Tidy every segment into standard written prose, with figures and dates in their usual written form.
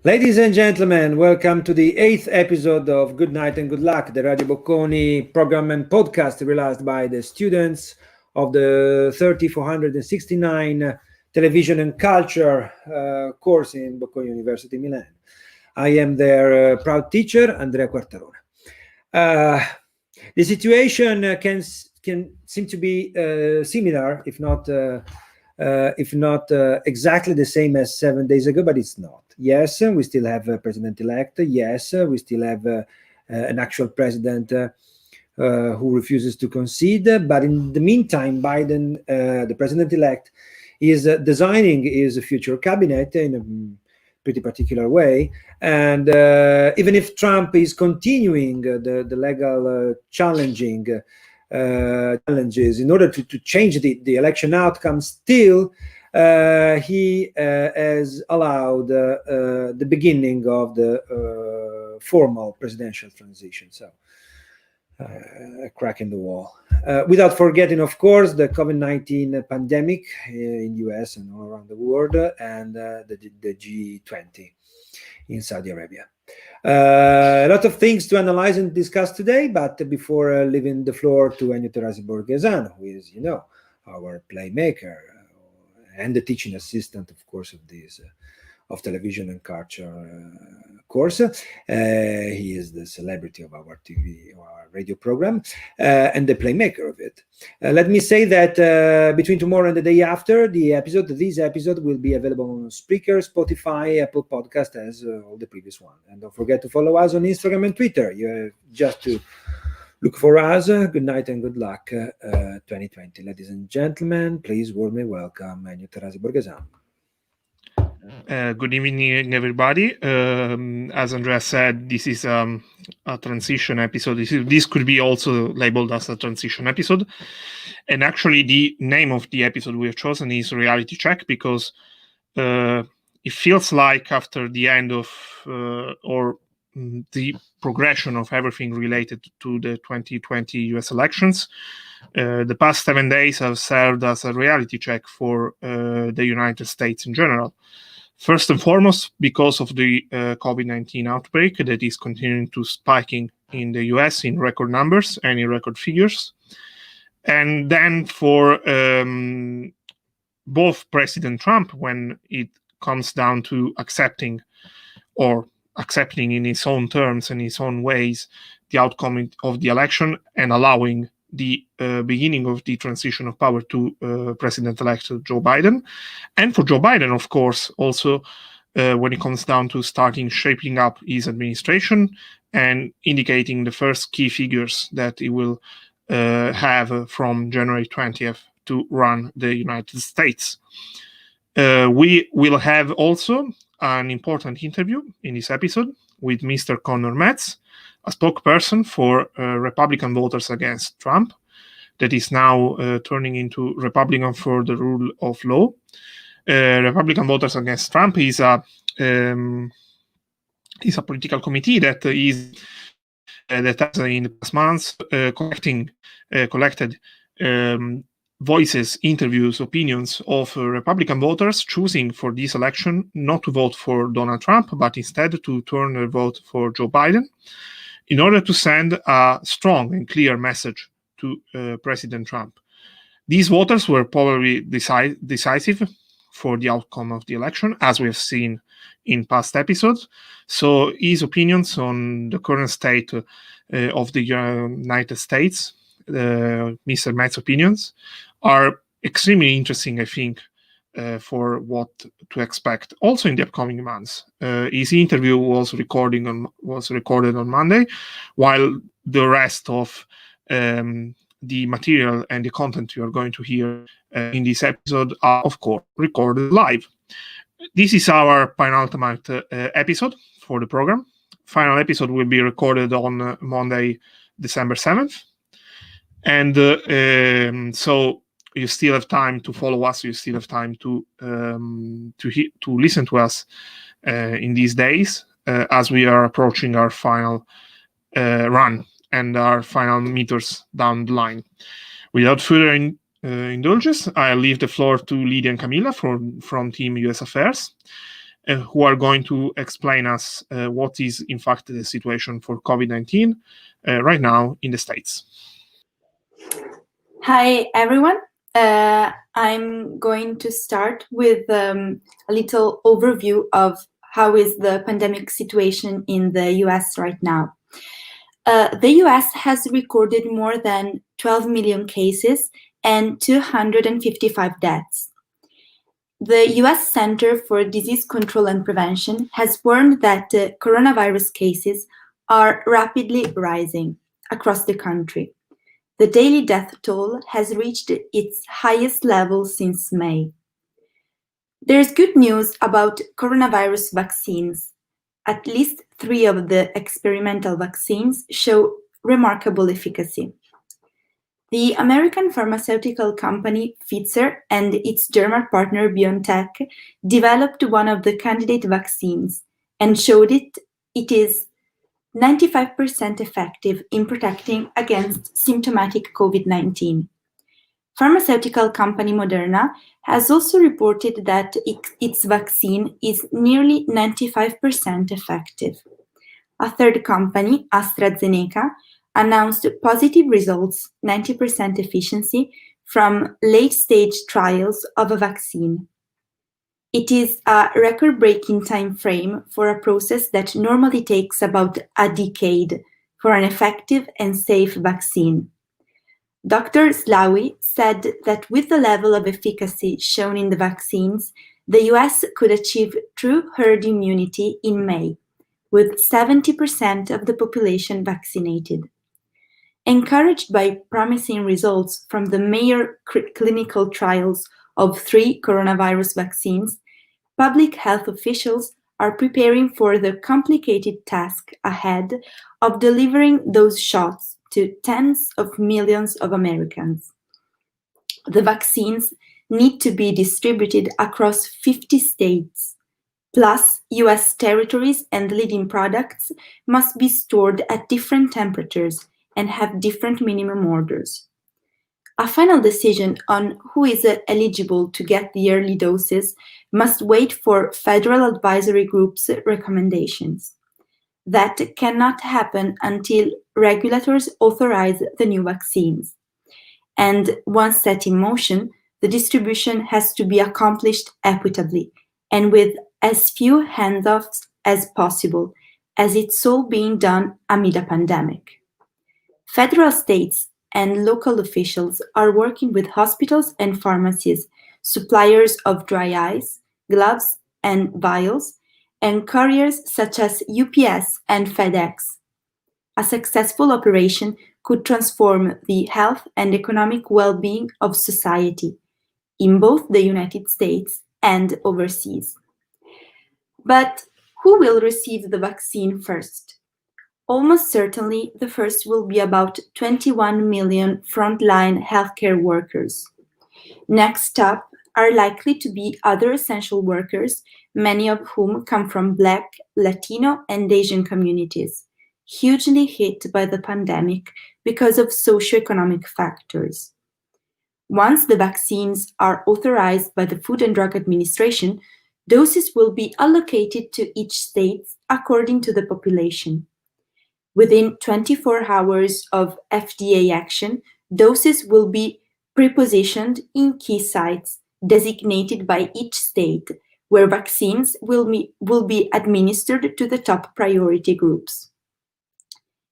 Ladies and gentlemen, welcome to the 8th episode of Good Night and Good Luck, the Radio Bocconi program and podcast realized by the students of the 3469 Television and Culture course in Bocconi University, Milan. I am their proud teacher, Andrea Quartarona. The situation can seem to be similar, if not exactly the same as 7 days ago, but it's not. Yes, we still have a president-elect. Yes, we still have an actual president who refuses to concede. But in the meantime, Biden, the president-elect, is designing his future cabinet in a pretty particular way. And even if Trump is continuing the legal challenges in order to change the election outcome, still he has allowed the beginning of the formal presidential transition. So a crack in the wall. Without forgetting, of course, the COVID-19 pandemic in the US and all around the world, and the G20 in Saudi Arabia. A lot of things to analyze and discuss today, but before leaving the floor to Ennio Terasi Borghesano, who is, our playmaker and the teaching assistant, of course, of this of television and culture course. He is the celebrity of our TV or our radio program and the playmaker of it. Let me say that between tomorrow and the day after this episode will be available on Spreaker, Spotify, Apple Podcast, as all the previous one. And don't forget to follow us on Instagram and Twitter. You have just to look for us. Good night and good luck 2020. Ladies and gentlemen, please warmly welcome Ennio Terasi Borghesano. Good evening, everybody. As Andrea said, this is a transition episode. This could be also labeled as a transition episode. And actually, the name of the episode we have chosen is Reality Check, because it feels like after the end of or the progression of everything related to the 2020 US elections, the past 7 days have served as a reality check for the United States in general. First and foremost, because of the COVID-19 outbreak that is continuing to spiking in the US in record numbers and in record figures. And then for both President Trump, when it comes down to accepting in his own terms and his own ways the outcome of the election and allowing the beginning of the transition of power to President-elect Joe Biden. And for Joe Biden, of course, also when it comes down to shaping up his administration and indicating the first key figures that he will have from January 20th to run the United States. We will have also an important interview in this episode with Mr. Conor Metz, a spokesperson for Republican voters against Trump, that is now turning into Republican for the Rule of Law. Republican voters against Trump is a political committee that has in the past months collected voices, interviews, opinions of Republican voters choosing for this election not to vote for Donald Trump, but instead to turn their vote for Joe Biden, in order to send a strong and clear message to President Trump. These voters were probably decisive for the outcome of the election, as we have seen in past episodes. So his opinions on the current state of the United States, Mr. Metz's opinions, are extremely interesting, I think, for what to expect also in the upcoming months. His interview was recorded on Monday, while the rest of the material and the content you are going to hear in this episode are, of course, recorded live. This is our penultimate episode for the program. Final episode will be recorded on Monday, December 7th. And so you still have time to follow us. You still have time to listen to us in these days as we are approaching our final run and our final meters down the line. Without further indulgence, I'll leave the floor to Lydia and Camilla from Team US Affairs. who are going to explain us what is in fact the situation for COVID-19 right now in the States. Hi, everyone. I'm going to start with a little overview of how is the pandemic situation in the US right now. The US has recorded more than 12 million cases and 255 deaths. The US Center for Disease Control and Prevention has warned that coronavirus cases are rapidly rising across the country. The daily death toll has reached its highest level since May. There's good news about coronavirus vaccines. At least 3 of the experimental vaccines show remarkable efficacy. The American pharmaceutical company Pfizer and its German partner BioNTech developed one of the candidate vaccines and showed it is 95% effective in protecting against symptomatic COVID-19. Pharmaceutical company Moderna has also reported that its vaccine is nearly 95% effective. A third company, AstraZeneca, announced positive results, 90% efficiency, from late-stage trials of a vaccine. It is a record-breaking time frame for a process that normally takes about a decade for an effective and safe vaccine. Dr. Slaoui said that with the level of efficacy shown in the vaccines, the US could achieve true herd immunity in May, with 70% of the population vaccinated. Encouraged by promising results from the major clinical trials of 3 coronavirus vaccines, public health officials are preparing for the complicated task ahead of delivering those shots to tens of millions of Americans. The vaccines need to be distributed across 50 states. Plus, US territories and leading products must be stored at different temperatures and have different minimum orders. A final decision on who is eligible to get the early doses must wait for federal advisory groups' recommendations. That cannot happen until regulators authorize the new vaccines. And once set in motion, the distribution has to be accomplished equitably and with as few handoffs as possible, as it's all being done amid a pandemic. Federal, states, and local officials are working with hospitals and pharmacies, suppliers of dry ice, gloves, and vials, and couriers such as UPS and FedEx. A successful operation could transform the health and economic well-being of society in both the United States and overseas. But who will receive the vaccine first? Almost certainly, the first will be about 21 million frontline healthcare workers. Next up are likely to be other essential workers, many of whom come from Black, Latino, and Asian communities, hugely hit by the pandemic because of socioeconomic factors. Once the vaccines are authorized by the Food and Drug Administration, doses will be allocated to each state according to the population. Within 24 hours of FDA action, doses will be prepositioned in key sites designated by each state, where vaccines will be administered to the top priority groups.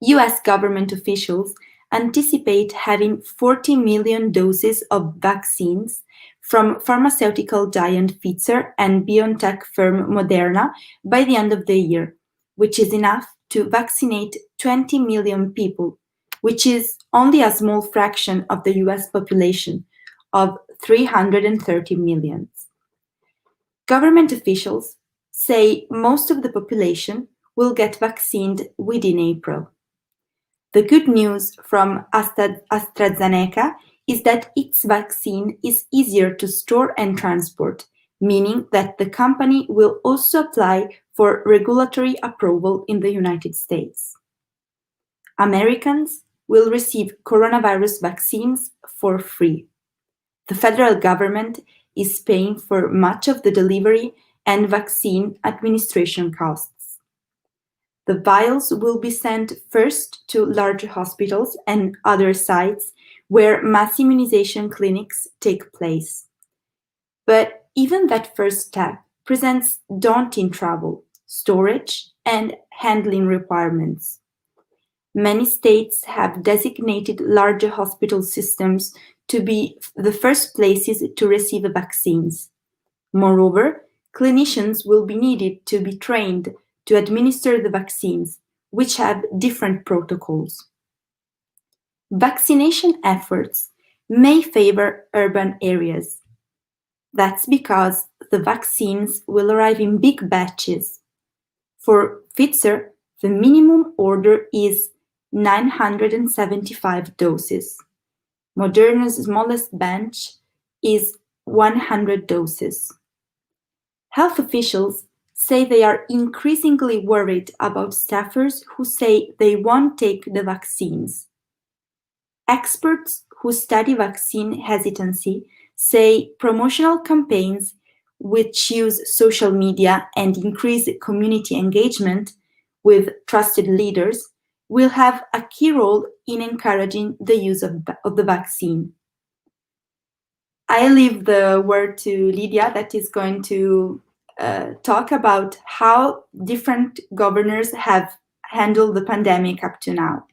US government officials anticipate having 40 million doses of vaccines from pharmaceutical giant Pfizer and BioNTech firm Moderna by the end of the year, which is enough to vaccinate 20 million people, which is only a small fraction of the US population of 330 million. Government officials say most of the population will get vaccinated within April. The good news from AstraZeneca is that its vaccine is easier to store and transport, meaning that the company will also apply for regulatory approval in the United States. Americans will receive coronavirus vaccines for free. The federal government is paying for much of the delivery, and vaccine administration costs. The vials will be sent first to larger hospitals and other sites where mass immunization clinics take place. But even that first step presents daunting travel, storage, and handling requirements. Many states have designated larger hospital systems to be the first places to receive vaccines. Moreover, clinicians will be needed to be trained to administer the vaccines, which have different protocols. Vaccination efforts may favor urban areas. That's because the vaccines will arrive in big batches. For Pfizer, the minimum order is 975 doses. Moderna's smallest batch is 100 doses. Health officials say they are increasingly worried about staffers who say they won't take the vaccines. Experts who study vaccine hesitancy say promotional campaigns which use social media and increase community engagement with trusted leaders will have a key role in encouraging the use of the vaccine. I leave the word to Lydia, that is going to talk about how different governors have handled the pandemic up to now.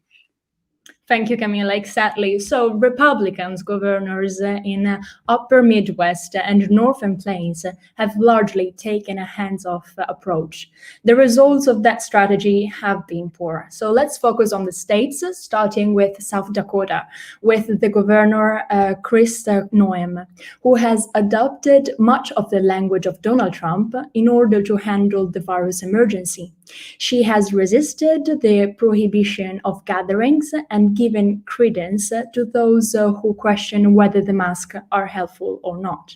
Thank you, Camilla. Exactly. So Republicans governors in upper Midwest and Northern Plains have largely taken a hands-off approach. The results of that strategy have been poor. So let's focus on the states, starting with South Dakota, with the governor, Chris Noem, who has adopted much of the language of Donald Trump in order to handle the virus emergency. She has resisted the prohibition of gatherings and given credence to those who question whether the masks are helpful or not.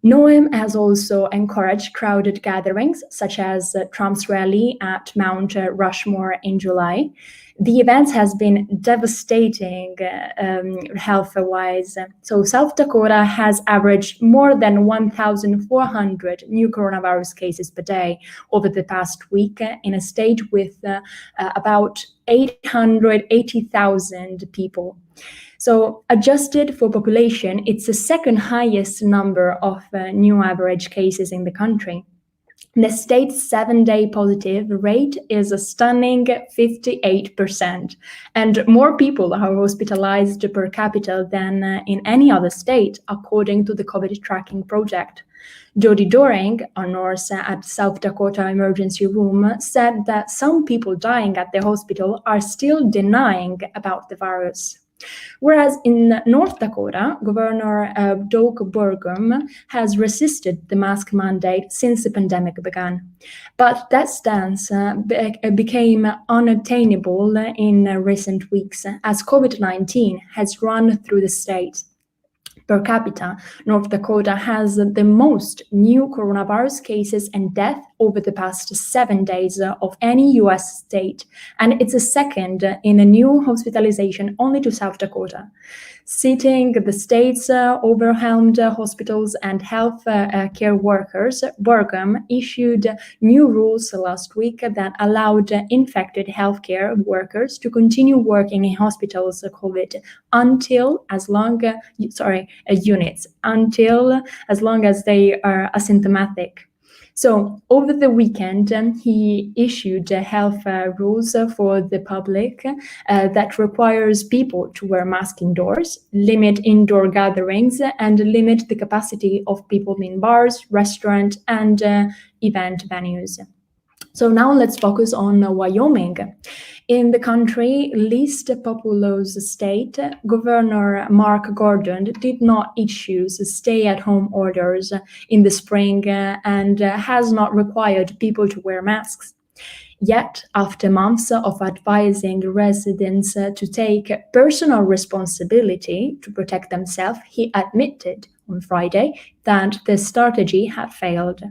Noem has also encouraged crowded gatherings, such as Trump's rally at Mount Rushmore in July. The event has been devastating health-wise. So South Dakota has averaged more than 1,400 new coronavirus cases per day over the past week in a state with about 880,000 people. So adjusted for population, it's the second highest number of new average cases in the country. The state's 7-day positive rate is a stunning 58%, and more people are hospitalized per capita than in any other state, according to the COVID tracking project. Jody Doring, a nurse at South Dakota Emergency Room, said that some people dying at the hospital are still denying about the virus. Whereas in North Dakota, Governor Doug Burgum has resisted the mask mandate since the pandemic began. But that stance became unattainable in recent weeks as COVID-19 has run through the state. Per capita, North Dakota has the most new coronavirus cases and deaths over the past 7 days of any U.S. state, and it's a second in a new hospitalization only to South Dakota. Citing the state's overwhelmed hospitals and health care workers, Burgum issued new rules last week that allowed infected healthcare workers to continue working in hospitals COVID until as long as they are asymptomatic. So over the weekend, he issued health rules for the public that requires people to wear masks indoors, limit indoor gatherings, and limit the capacity of people in bars, restaurants, and event venues. So now let's focus on Wyoming. In the country's least populous state, Governor Mark Gordon did not issue stay-at-home orders in the spring and has not required people to wear masks. Yet, after months of advising residents to take personal responsibility to protect themselves, he admitted on Friday that the strategy had failed.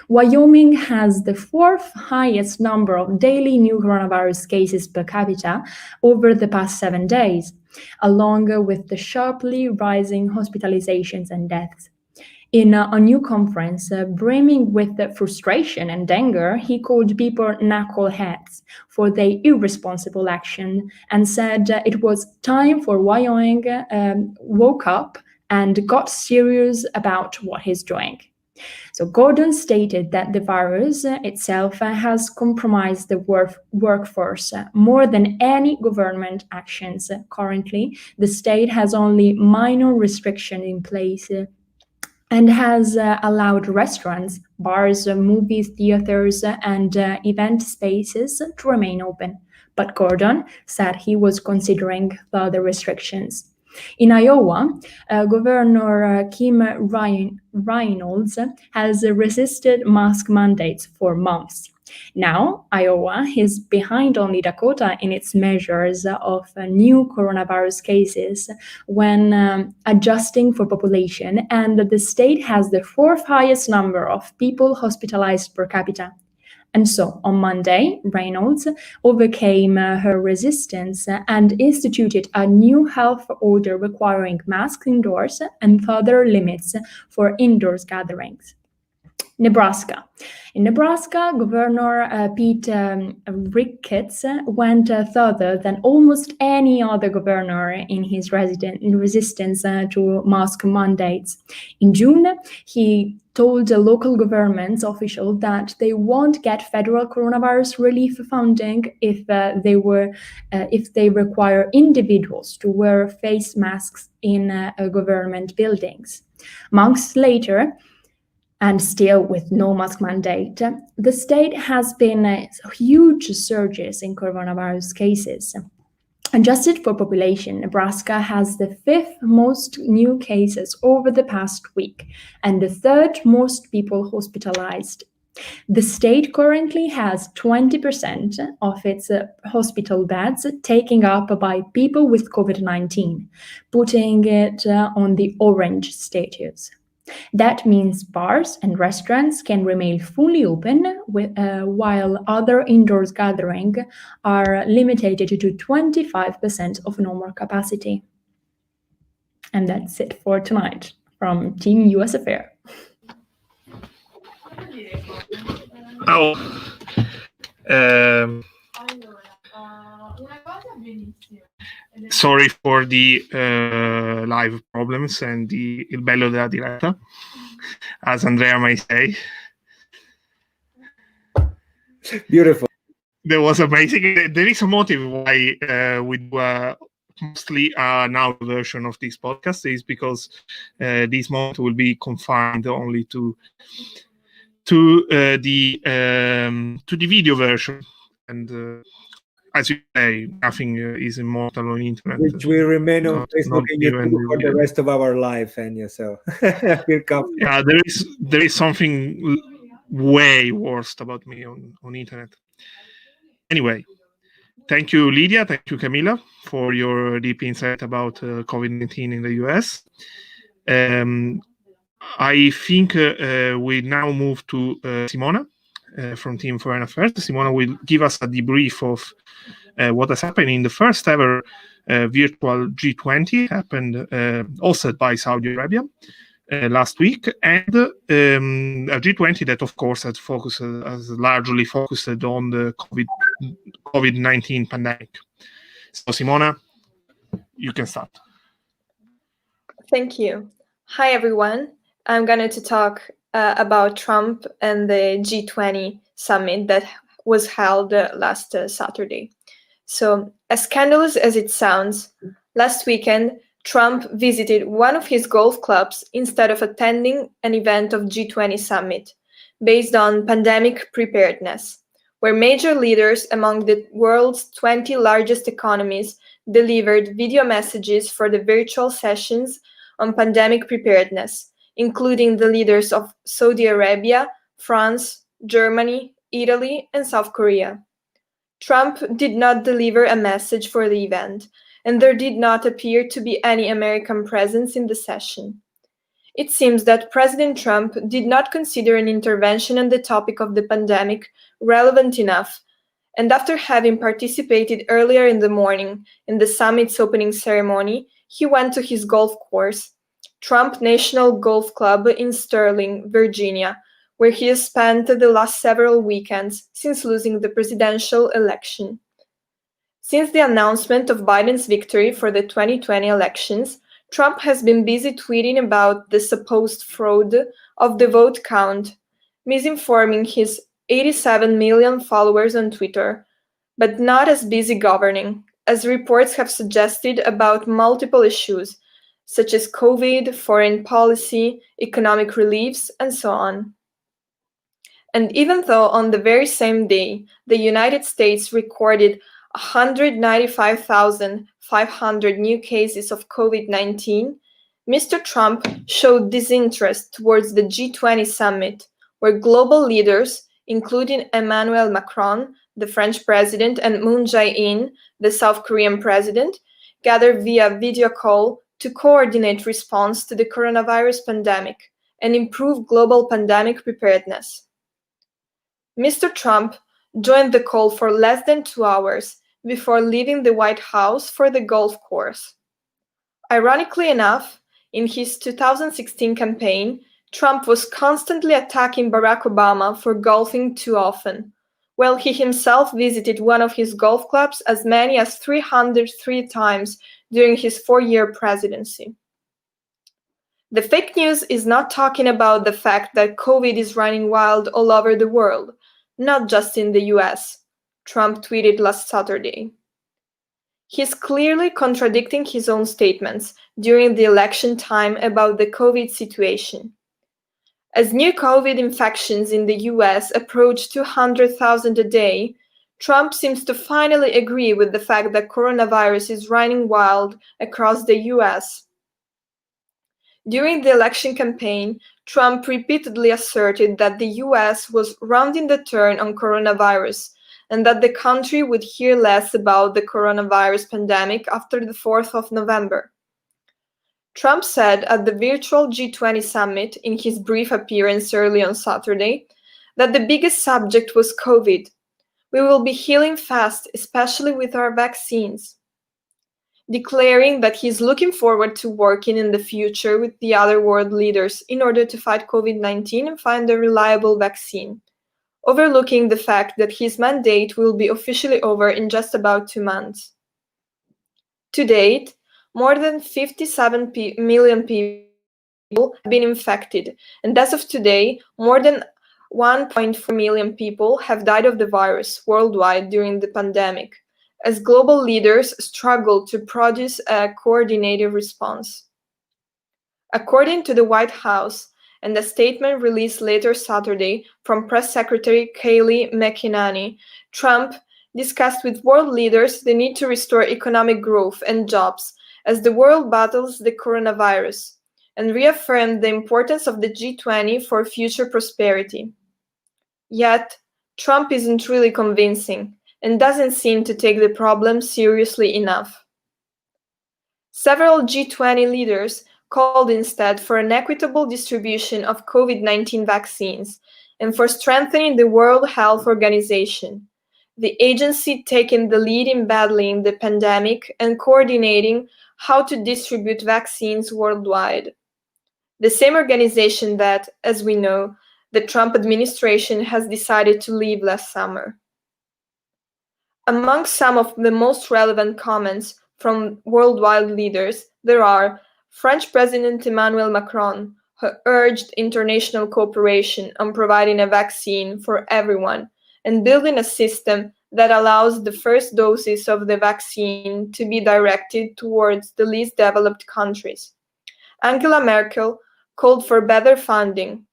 Wyoming has the 4th highest number of daily new coronavirus cases per capita over the past 7 days, along with the sharply rising hospitalizations and deaths. In a new conference, brimming with frustration and anger, he called people knuckleheads for their irresponsible action and said it was time for Wyoming woke up and got serious about what he's doing. So Gordon stated that the virus itself has compromised the workforce more than any government actions. Currently, the state has only minor restrictions in place and has allowed restaurants, bars, movie theaters, and event spaces to remain open. But Gordon said he was considering further restrictions. In Iowa, Governor Kim Reynolds has resisted mask mandates for months. Now, Iowa is behind only Dakota in its measures of new coronavirus cases when adjusting for population, and the state has the fourth highest number of people hospitalized per capita. And so, on Monday, Reynolds overcame her resistance and instituted a new health order requiring masks indoors and further limits for indoors gatherings. Nebraska. In Nebraska, Governor Pete Ricketts went further than almost any other governor in his resistance to mask mandates. In June, he told a local government official that they won't get federal coronavirus relief funding if they require individuals to wear face masks in government buildings. Months later, and still with no mask mandate, the state has been huge surges in coronavirus cases. Adjusted for population, Nebraska has the fifth most new cases over the past week and the third most people hospitalized. The state currently has 20% of its hospital beds taken up by people with COVID-19, putting it on the orange status. That means bars and restaurants can remain fully open, while other indoors gatherings are limited to 25% of normal capacity. And that's it for tonight from Team US Affair. Oh, sorry for the live problems and il bello della diretta, as Andrea may say. Beautiful. That was amazing. There is a motive why we do mostly an audio version of this podcast, is because this moment will be confined only to the video version, and as you say, nothing is immortal on internet. Which will remain on Facebook and YouTube for the rest of our life, Enya. So feel comfortable. Yeah, there is something way worse about me on internet. Anyway, thank you, Lydia. Thank you, Camilla, for your deep insight about COVID-19 in the US. I think we now move to Simona from Team Foreign Affairs. Simona will give us a debrief of what has happened in the first ever virtual G20, happened hosted by Saudi Arabia last week, and a G20 that, of course, has largely focused on the COVID-19 pandemic. So, Simona, you can start. Thank you. Hi, everyone. I'm going to talk about Trump and the G20 summit that was held last Saturday. So, as scandalous as it sounds, last weekend, Trump visited one of his golf clubs instead of attending an event of G20 summit based on pandemic preparedness, where major leaders among the world's 20 largest economies delivered video messages for the virtual sessions on pandemic preparedness, including the leaders of Saudi Arabia, France, Germany, Italy, and South Korea. Trump did not deliver a message for the event, and there did not appear to be any American presence in the session. It seems that President Trump did not consider an intervention on the topic of the pandemic relevant enough, and after having participated earlier in the morning in the summit's opening ceremony, he went to his golf course, Trump National Golf Club in Sterling, Virginia, where he has spent the last several weekends since losing the presidential election. Since the announcement of Biden's victory for the 2020 elections, Trump has been busy tweeting about the supposed fraud of the vote count, misinforming his 87 million followers on Twitter, but not as busy governing, as reports have suggested about multiple issues, such as COVID, foreign policy, economic reliefs, and so on. And even though on the very same day, the United States recorded 195,500 new cases of COVID-19, Mr. Trump showed disinterest towards the G20 summit, where global leaders, including Emmanuel Macron, the French president, and Moon Jae-in, the South Korean president, gathered via video call to coordinate response to the coronavirus pandemic and improve global pandemic preparedness. Mr. Trump joined the call for less than 2 hours before leaving the White House for the golf course. Ironically enough, in his 2016 campaign, Trump was constantly attacking Barack Obama for golfing too often, while he himself visited one of his golf clubs as many as 303 times during his 4-year presidency. The fake news is not talking about the fact that COVID is running wild all over the world, not just in the US, Trump tweeted last Saturday. He's clearly contradicting his own statements during the election time about the COVID situation. As new COVID infections in the US approach 200,000 a day, Trump seems to finally agree with the fact that coronavirus is running wild across the US. During the election campaign, Trump repeatedly asserted that the US was rounding the turn on coronavirus and that the country would hear less about the coronavirus pandemic after the 4th of November. Trump said at the virtual G20 summit in his brief appearance early on Saturday that the biggest subject was COVID. We will be healing fast, especially with our vaccines, declaring that he's looking forward to working in the future with the other world leaders in order to fight COVID-19 and find a reliable vaccine, overlooking the fact that his mandate will be officially over in just about 2 months. To date, more than 57 million people have been infected, and as of today, more than 1.4 million people have died of the virus worldwide during the pandemic, as global leaders struggle to produce a coordinated response. According to the White House, and a statement released later Saturday from Press Secretary Kayleigh McEnany, Trump discussed with world leaders the need to restore economic growth and jobs as the world battles the coronavirus, and reaffirmed the importance of the G20 for future prosperity. Yet, Trump isn't really convincing and doesn't seem to take the problem seriously enough. Several G20 leaders called instead for an equitable distribution of COVID-19 vaccines and for strengthening the World Health Organization, the agency taking the lead in battling the pandemic and coordinating how to distribute vaccines worldwide. The same organization that, as we know, the Trump administration has decided to leave last summer. Among some of the most relevant comments from worldwide leaders, there are French President Emmanuel Macron, who urged international cooperation on providing a vaccine for everyone and building a system that allows the first doses of the vaccine to be directed towards the least developed countries. Angela Merkel called for better funding.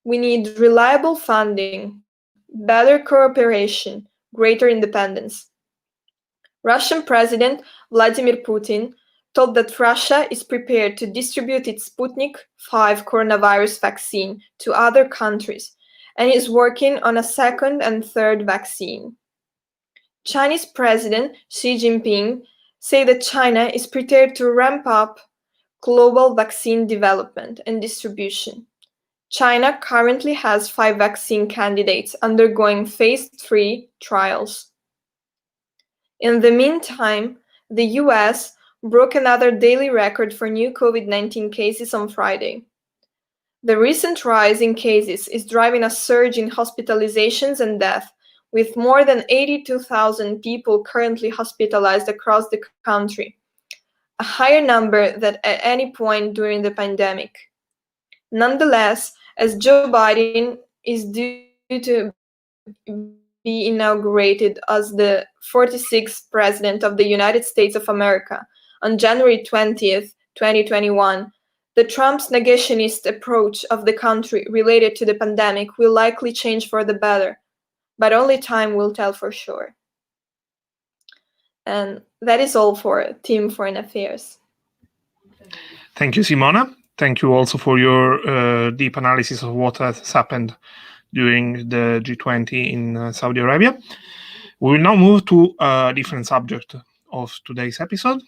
We need reliable funding, better cooperation, greater independence. Russian President Vladimir Putin told that Russia is prepared to distribute its Sputnik V coronavirus vaccine to other countries and is working on a second and third vaccine. Chinese President Xi Jinping said that China is prepared to ramp up global vaccine development and distribution. China currently has 5 vaccine candidates undergoing phase 3 trials. In the meantime, the US broke another daily record for new COVID-19 cases on Friday. The recent rise in cases is driving a surge in hospitalizations and death, with more than 82,000 people currently hospitalized across the country, a higher number than at any point during the pandemic. Nonetheless, as Joe Biden is due to be inaugurated as the 46th President of the United States of America on January 20th, 2021, the Trump's negationist approach of the country related to the pandemic will likely change for the better, but only time will tell for sure. And that is all for Team Foreign Affairs. Thank you, Simona. Thank you also for your deep analysis of what has happened during the G20 in Saudi Arabia. We will now move to a different subject of today's episode,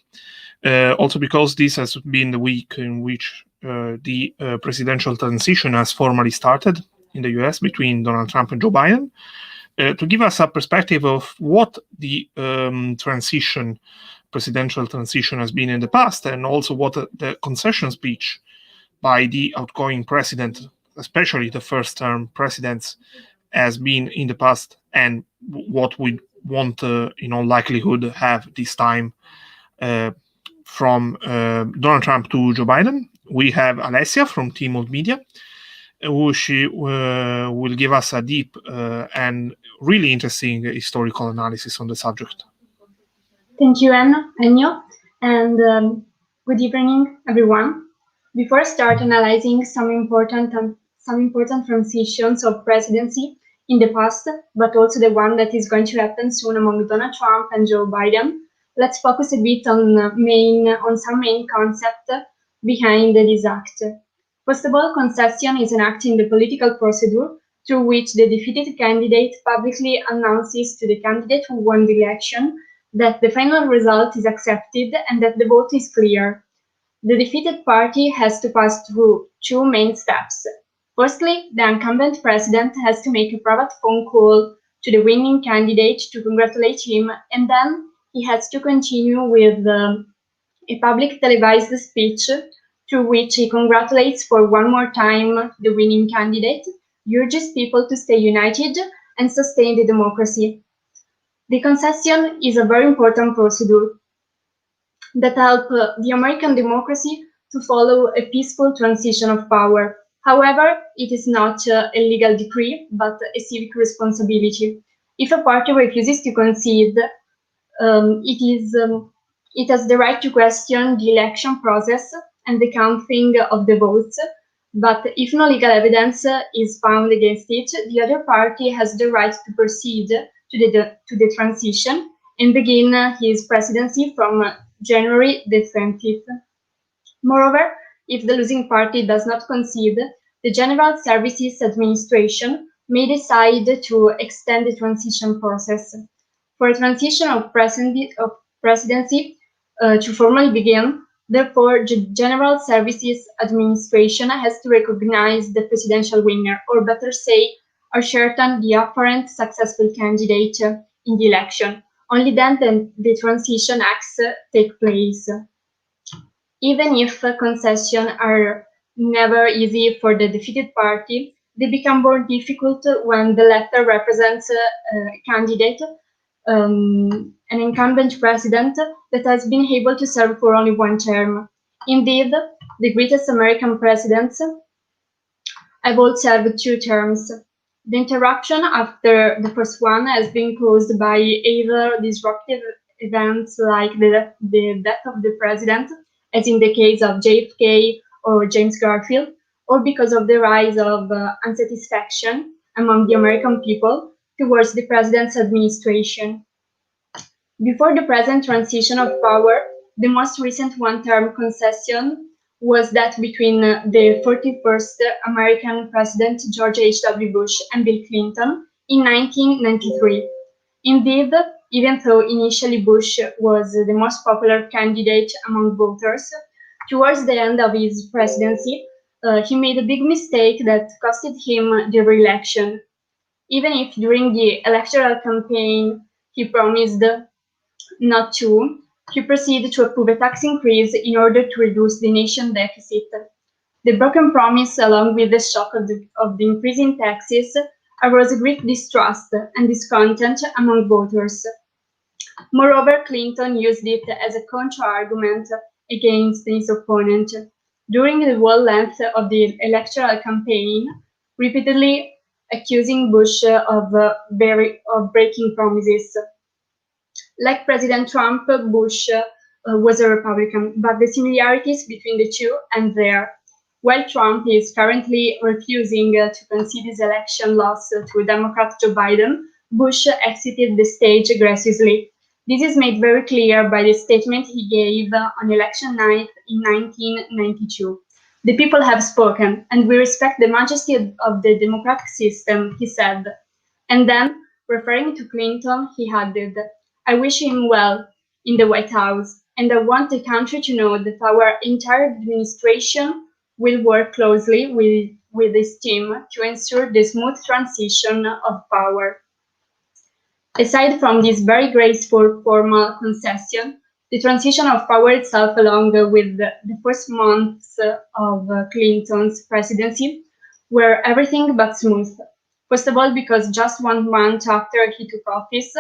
also because this has been the week in which the presidential transition has formally started in the US between Donald Trump and Joe Biden. To give us a perspective of what the presidential transition has been in the past, and also what the concession speech by the outgoing president, especially the first-term presidents, has been in the past, and what we want, in all likelihood, have this time from Donald Trump to Joe Biden. We have Alessia from Team Old Media, who she will give us a deep and really interesting historical analysis on the subject. Thank you, Ennio, and good evening, everyone. Before I start analyzing some important transitions of presidency in the past, but also the one that is going to happen soon among Donald Trump and Joe Biden, let's focus a bit on some main concept behind this act. First of all, concession is an act in the political procedure through which the defeated candidate publicly announces to the candidate who won the election that the final result is accepted and that the vote is clear. The defeated party has to pass through two main steps. Firstly, the incumbent president has to make a private phone call to the winning candidate to congratulate him, and then he has to continue with a public televised speech through which he congratulates for one more time the winning candidate, urges people to stay united and sustain the democracy. The concession is a very important procedure that helps the American democracy to follow a peaceful transition of power. However, it is not a legal decree, but a civic responsibility. If a party refuses to concede, it has the right to question the election process and the counting of the votes, but if no legal evidence is found against it, the other party has the right to proceed to the transition and begin his presidency from January the 20th. Moreover, if the losing party does not concede, the General Services Administration may decide to extend the transition process. For a transition of presidency to formally begin, therefore, the General Services Administration has to recognize the presidential winner, or better say, ascertain the apparent successful candidate in the election. Only then the transition acts take place. Even if concessions are never easy for the defeated party, they become more difficult when the latter represents a candidate, an incumbent president that has been able to serve for only one term. Indeed, the greatest American presidents have all served 2 terms. The interruption after the first one has been caused by either disruptive events like the death of the president, as in the case of JFK or James Garfield, or because of the rise of unsatisfaction among the American people towards the president's administration. Before the present transition of power, the most recent one-term concession was that between the 41st American President George H.W. Bush and Bill Clinton in 1993. Indeed, even though initially Bush was the most popular candidate among voters, towards the end of his presidency, he made a big mistake that costed him the re-election. Even if during the electoral campaign he promised not to, he proceeded to approve a tax increase in order to reduce the nation deficit. The broken promise, along with the shock of the increase in taxes, arose great distrust and discontent among voters. Moreover, Clinton used it as a counter-argument against his opponent. During the whole length of the electoral campaign, repeatedly accusing Bush of breaking promises. Like President Trump, Bush was a Republican, but the similarities between the two are there. While Trump is currently refusing to concede his election loss to Democrat Joe Biden, Bush exited the stage aggressively. This is made very clear by the statement he gave on election night in 1992. The people have spoken, and we respect the majesty of the democratic system, he said. And then, referring to Clinton, he added, I wish him well in the White House, and I want the country to know that our entire administration will work closely with his team to ensure the smooth transition of power. Aside from this very graceful formal concession, the transition of power itself, along with the first months of Clinton's presidency, were everything but smooth. First of all, because just 1 month after he took office,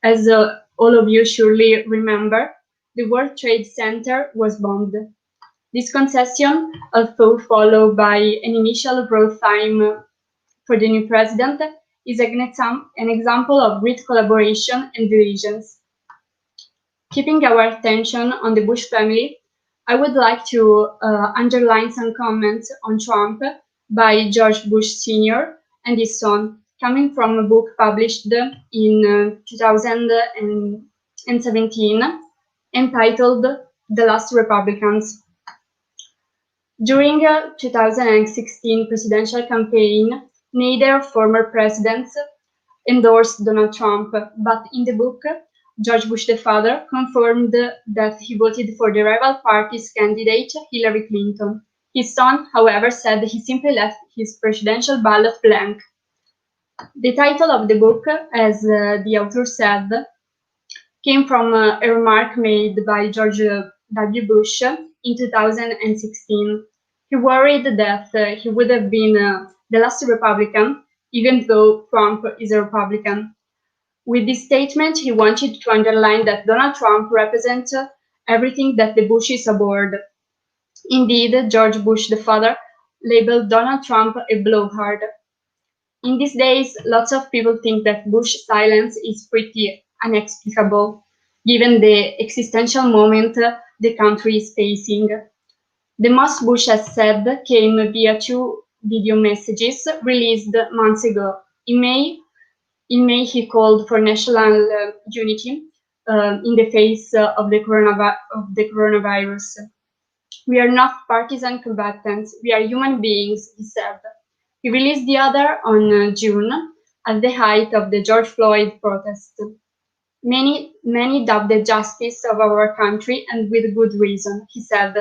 as all of you surely remember, the World Trade Center was bombed. This concession, although followed by an initial rough time for the new president, is an example of great collaboration and diligence. Keeping our attention on the Bush family, I would like to underline some comments on Trump by George Bush Sr. and his son, coming from a book published in 2017 entitled The Last Republicans. During 2016 presidential campaign, neither former presidents endorsed Donald Trump, but in the book, George Bush the father confirmed that he voted for the rival party's candidate, Hillary Clinton. His son, however, said he simply left his presidential ballot blank. The title of the book, as the author said, came from a remark made by George W. Bush in 2016. He worried that he would have been the last Republican, even though Trump is a Republican. With this statement, he wanted to underline that Donald Trump represents everything that the Bushes abhorred. Indeed, George Bush the father labeled Donald Trump a blowhard. In these days, lots of people think that Bush's silence is pretty inexplicable, given the existential moment the country is facing. The most Bush has said came via 2 video messages released months ago. In May, he called for national unity in the face of the coronavirus. We are not partisan combatants, we are human beings, he said. He released the other on June, at the height of the George Floyd protest. Many doubt the justice of our country, and with good reason, he said.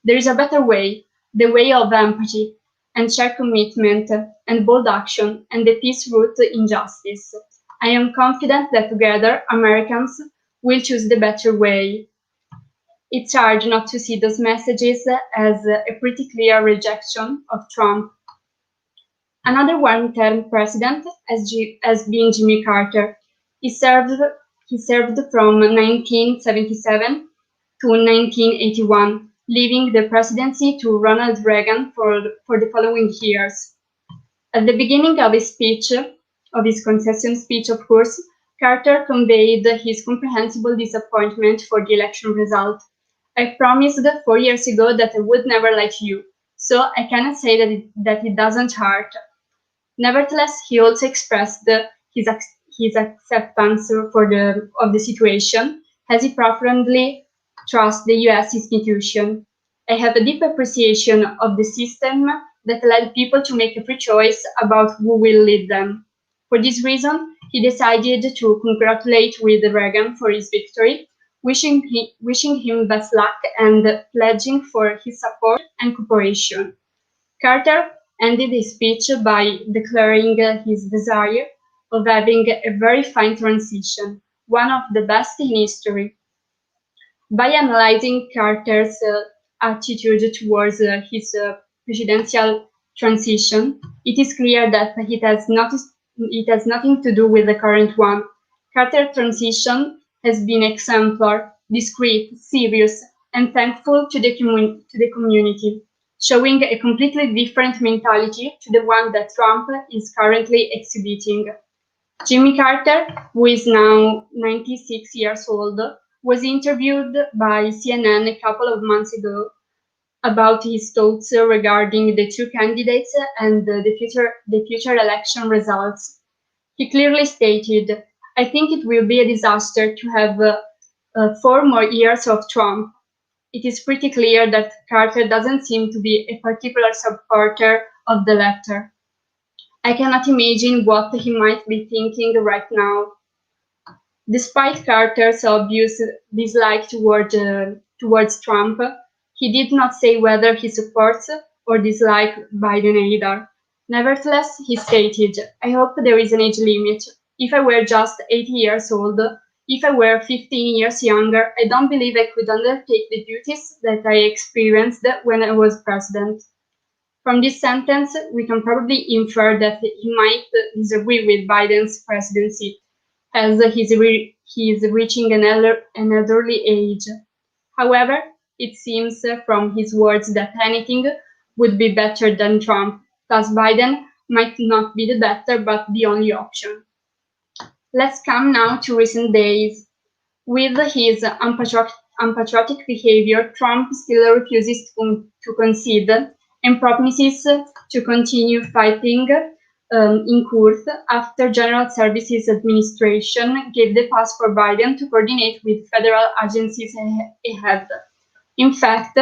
There is a better way, the way of empathy, and shared commitment, and bold action, and the peace route in justice. I am confident that together, Americans will choose the better way. It's hard not to see those messages as a pretty clear rejection of Trump. Another one-term president has been Jimmy Carter. He served from 1977 to 1981, leaving the presidency to Ronald Reagan for the following years. At the beginning of his speech, of his concession speech, of course, Carter conveyed his comprehensible disappointment for the election result. I promised 4 years ago that I would never lie to you, so I cannot say that it doesn't hurt. Nevertheless, he also expressed his acceptance of the situation, as he profoundly trusts the US institution. I have a deep appreciation of the system that allowed people to make a free choice about who will lead them. For this reason, he decided to congratulate with Reagan for his victory, wishing him best luck and pledging for his support and cooperation. Carter ended his speech by declaring his desire of having a very fine transition, one of the best in history. By analyzing Carter's attitude towards his presidential transition, it is clear that it has nothing to do with the current one. Carter's transition has been exemplar, discreet, serious, and thankful to the community, showing a completely different mentality to the one that Trump is currently exhibiting. Jimmy Carter, who is now 96 years old, was interviewed by CNN a couple of months ago about his thoughts regarding the two candidates and the future election results. He clearly stated, "I think it will be a disaster to have 4 more years of Trump." It is pretty clear that Carter doesn't seem to be a particular supporter of the latter. I cannot imagine what he might be thinking right now. Despite Carter's obvious dislike towards Trump, he did not say whether he supports or dislikes Biden either. Nevertheless, he stated, "I hope there is an age limit. If I were just 80 years old, if I were 15 years younger, I don't believe I could undertake the duties that I experienced when I was president." From this sentence, we can probably infer that he might disagree with Biden's presidency, as he is reaching an elderly age. However, it seems from his words that anything would be better than Trump, thus Biden might not be the better but the only option. Let's come now to recent days. With his unpatriotic behavior, Trump still refuses to concede and promises to continue fighting in court after General Services Administration gave the pass for Biden to coordinate with federal agencies ahead. In fact,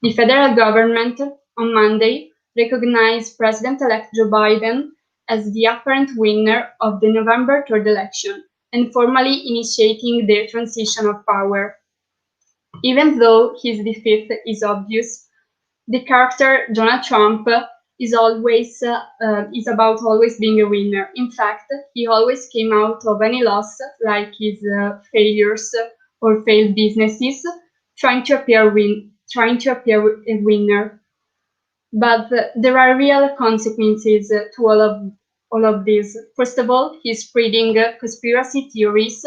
the federal government on Monday recognized President-elect Joe Biden as the apparent winner of the November 3rd election and formally initiating their transition of power. Even though his defeat is obvious, the character Donald Trump is about always being a winner. In fact, he always came out of any loss, like his failures or failed businesses, trying to appear a winner. But there are real consequences to all of this. First of all, he's spreading conspiracy theories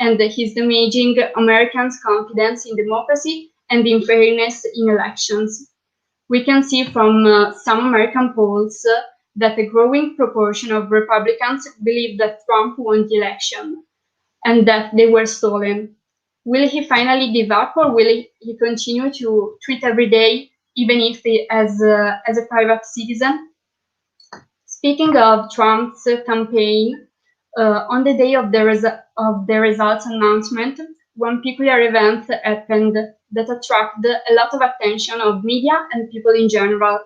and he's damaging Americans' confidence in democracy and in fairness in elections. We can see from some American polls that a growing proportion of Republicans believe that Trump won the election and that they were stolen. Will he finally give up, or will he continue to tweet every day, even if as a private citizen? Speaking of Trump's campaign, on the day of the results announcement, one peculiar event happened that attracted a lot of attention of media and people in general.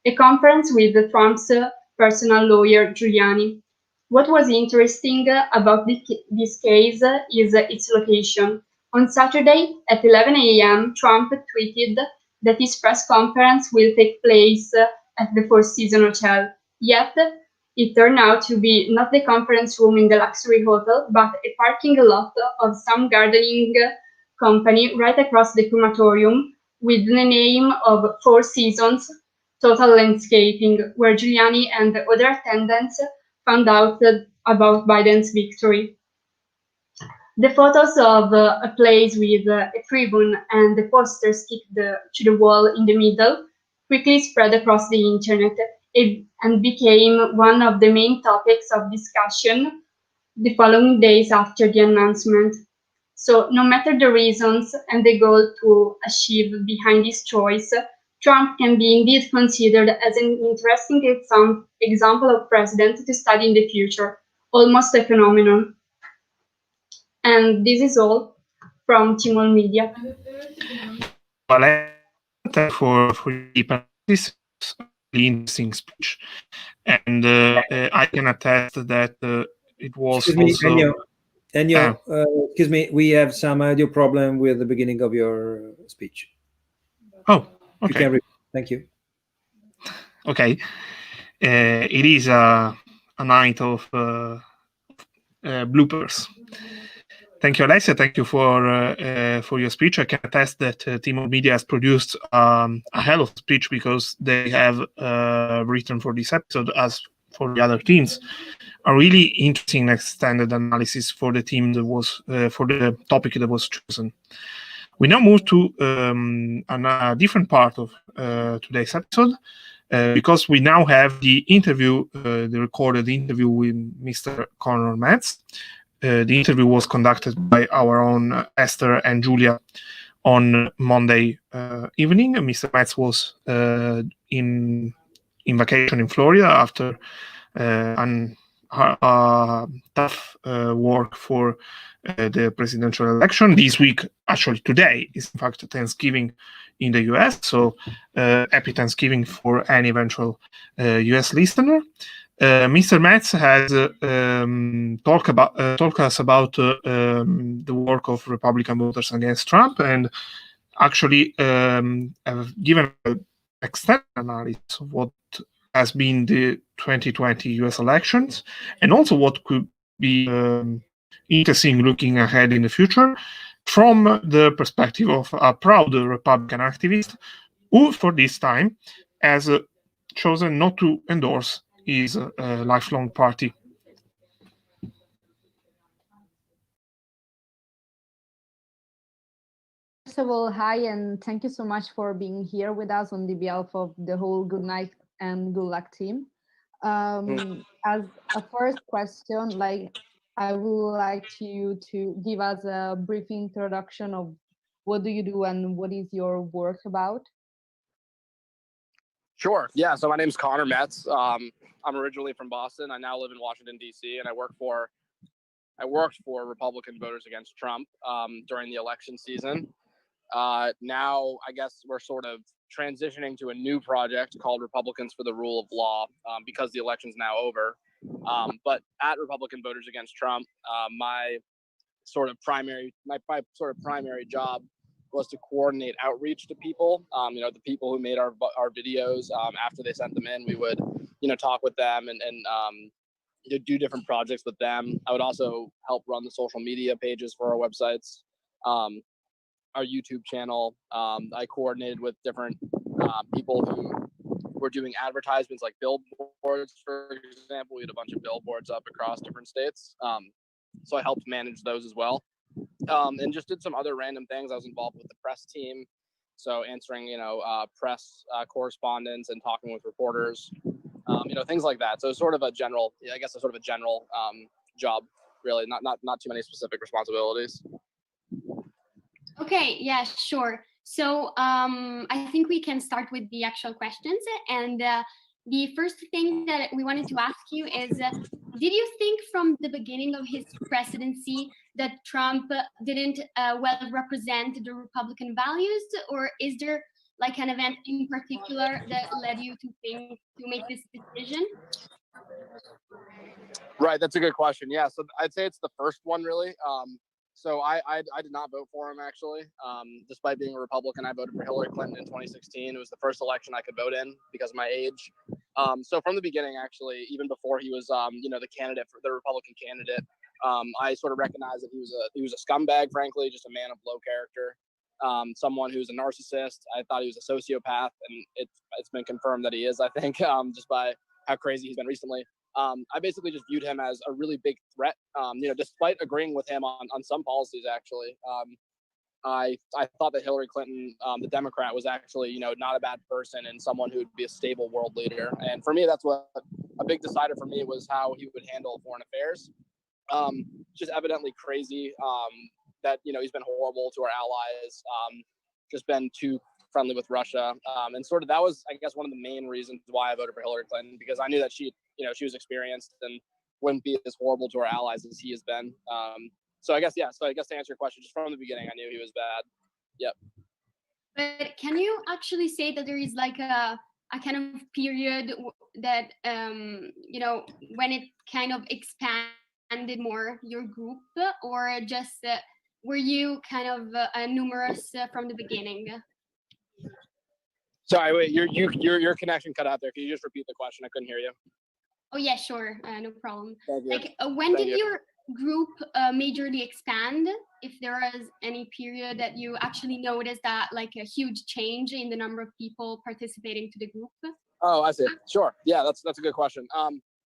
A conference with Trump's personal lawyer, Giuliani. What was interesting about this case is its location. On Saturday at 11 a.m., Trump tweeted that his press conference will take place at the Four Seasons Hotel. Yet, it turned out to be not the conference room in the luxury hotel, but a parking lot of some gardening company right across the crematorium with the name of Four Seasons Total Landscaping, where Giuliani and the other attendants found out about Biden's victory. The photos of a place with a tribune and the poster stick to the wall in the middle quickly spread across the internet and became one of the main topics of discussion the following days after the announcement. So, no matter the reasons and the goal to achieve behind this choice, Trump can be indeed considered as an interesting example of president to study in the future, almost a phenomenon. And this is all from Timon Media. Well, for this really interesting speech, and I can attest that it was Excuse me, also. Ennio, excuse me, we have some audio problem with the beginning of your speech. Oh, okay. You can repeat. Thank you. Okay. It is a night of bloopers. Thank you, Alessia. Thank you for your speech. I can attest that Team of Media has produced a hell of a speech, because they have written for this episode, as for the other teams, a really interesting extended analysis for the team that was for the topic that was chosen. We now move to a different part of today's episode, because we now have the interview, the recorded interview with Mr. Conor Metz. The interview was conducted by our own Esther and Julia on Monday evening. Mr. Metz was in vacation in Florida after tough work for the presidential election. This week, actually today, is in fact Thanksgiving in the US. So happy Thanksgiving for any eventual US listener. Mr. Metz has talked us about the work of Republican voters against Trump, and actually have given an extended analysis of what has been the 2020 US elections, and also what could be interesting looking ahead in the future from the perspective of a proud Republican activist who, for this time, has chosen not to endorse his lifelong party. First of all, hi, and thank you so much for being here with us on the behalf of the whole Good Night and Good Luck team. As a first question, I would like you to give us a brief introduction of what do you do and what is your work about? Sure. Yeah. So my name's Conor Metz. I'm originally from Boston. I now live in Washington, D.C., and I worked for Republican Voters Against Trump during the election season. Now, I guess we're sort of transitioning to a new project called Republicans for the Rule of Law because the election's now over. But at Republican Voters Against Trump, my sort of primary job was to coordinate outreach to people. The people who made our videos. After they sent them in, we would talk with them and do different projects with them. I would also help run the social media pages for our websites, our YouTube channel. I coordinated with different people who were doing advertisements like billboards, for example. We had a bunch of billboards up across different states. So I helped manage those as well. And just did some other random things. I was involved with the press team, so answering, press correspondence and talking with reporters, things like that. So sort of a general job, really, not too many specific responsibilities. Okay, yeah, sure. So I think we can start with the actual questions. And the first thing that we wanted to ask you is, did you think from the beginning of his presidency that Trump didn't well represent the Republican values, or is there like an event in particular that led you to make this decision? Right, that's a good question. Yeah, so I'd say it's the first one, really. So I did not vote for him, actually. Despite being a Republican, I voted for Hillary Clinton in 2016. It was the first election I could vote in because of my age. So from the beginning, actually, even before he was, the candidate for the Republican candidate, I sort of recognized that he was a scumbag, frankly, just a man of low character, someone who's a narcissist. I thought he was a sociopath, and it's been confirmed that he is, I think, just by how crazy he's been recently. I basically just viewed him as a really big threat, despite agreeing with him on some policies, actually. I thought that Hillary Clinton, the Democrat, was actually, not a bad person and someone who would be a stable world leader. And for me, that's what a big decider for me was, how he would handle foreign affairs. Just evidently crazy, that, he's been horrible to our allies, just been too friendly with Russia. And sort of that was, I guess, one of the main reasons why I voted for Hillary Clinton, because I knew that she was experienced and wouldn't be as horrible to our allies as he has been. So I guess to answer your question, just from the beginning, I knew he was bad. Yep. But can you actually say that there is like a kind of period that, when it kind of expanded more your group, or just were you kind of numerous from the beginning? Sorry, wait, your connection cut out there. Can you just repeat the question? I couldn't hear you. Oh yeah, sure, no problem. Thank you. Like when did group majorly expand? If there is any period that you actually noticed that like a huge change in the number of people participating to the group? Oh, I see. Sure. Yeah, that's a good question.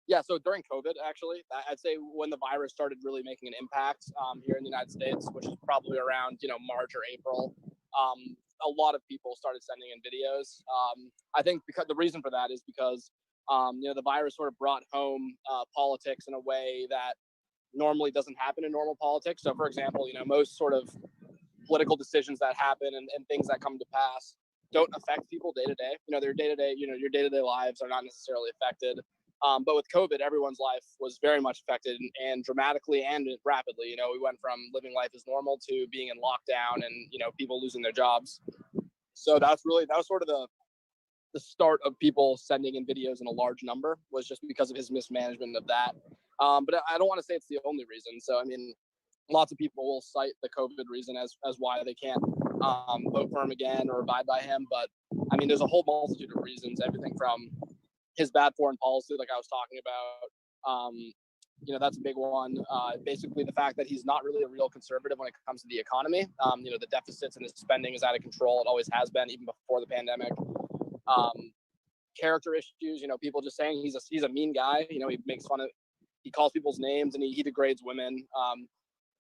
Yeah, so during COVID, actually, I'd say when the virus started really making an impact here in the United States, which is probably around March or April, a lot of people started sending in videos. I think because the reason for that is because the virus sort of brought home politics in a way that normally doesn't happen in normal politics. So, for example, most sort of political decisions that happen and things that come to pass don't affect people day to day. Their day to day, your day to day lives are not necessarily affected. But with COVID, everyone's life was very much affected and dramatically and rapidly. We went from living life as normal to being in lockdown and, people losing their jobs. So that was sort of the start of people sending in videos in a large number, was just because of his mismanagement of that. But I don't want to say it's the only reason. So, I mean, lots of people will cite the COVID reason as why they can't vote for him again or abide by him. But I mean, there's a whole multitude of reasons, everything from his bad foreign policy, like I was talking about. That's a big one. Basically, the fact that he's not really a real conservative when it comes to the economy. The deficits and his spending is out of control. It always has been, even before the pandemic. Character issues, people just saying he's a mean guy. He makes fun of, he calls people's names and he degrades women.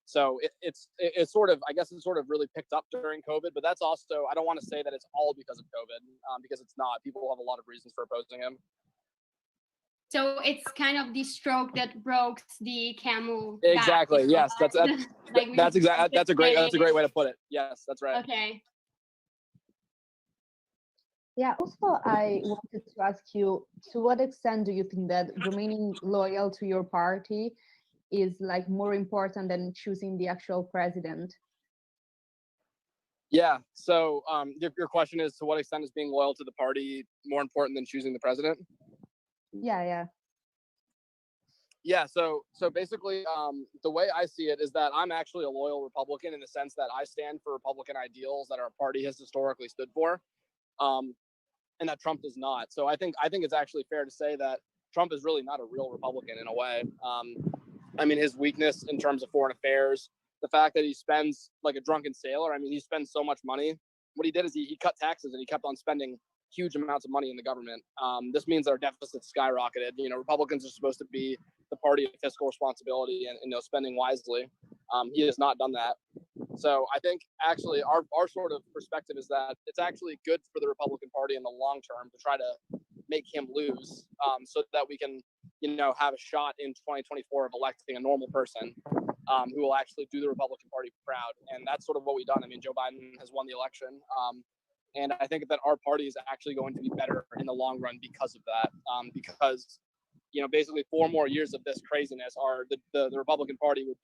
So it's sort of, I guess it's sort of really picked up during COVID, but that's also, I don't want to say that it's all because of COVID, because it's not. People have a lot of reasons for opposing him. So it's kind of the stroke that broke the camel. Exactly. Yes, that's like that's exactly that's a great way to put it. Yes, that's right. Okay. Yeah, also I wanted to ask you, to what extent do you think that remaining loyal to your party is like more important than choosing the actual president? Yeah, so your question is, to what extent is being loyal to the party more important than choosing the president? Yeah. Yeah, so basically, the way I see it is that I'm actually a loyal Republican in the sense that I stand for Republican ideals that our party has historically stood for, and that Trump does not. So I think it's actually fair to say that Trump is really not a real Republican in a way. I mean, his weakness in terms of foreign affairs, the fact that he spends like a drunken sailor. I mean, he spends so much money. What he did is he cut taxes and he kept on spending huge amounts of money in the government. This means our deficit skyrocketed. Republicans are supposed to be the party of fiscal responsibility and spending wisely. He has not done that. So I think actually our sort of perspective is that it's actually good for the Republican Party in the long term to try to make him lose, so that we can, have a shot in 2024 of electing a normal person who will actually do the Republican Party proud. And that's sort of what we've done. I mean, Joe Biden has won the election. And I think that our party is actually going to be better in the long run because of that. Because, basically 4 more years of this craziness, the Republican Party would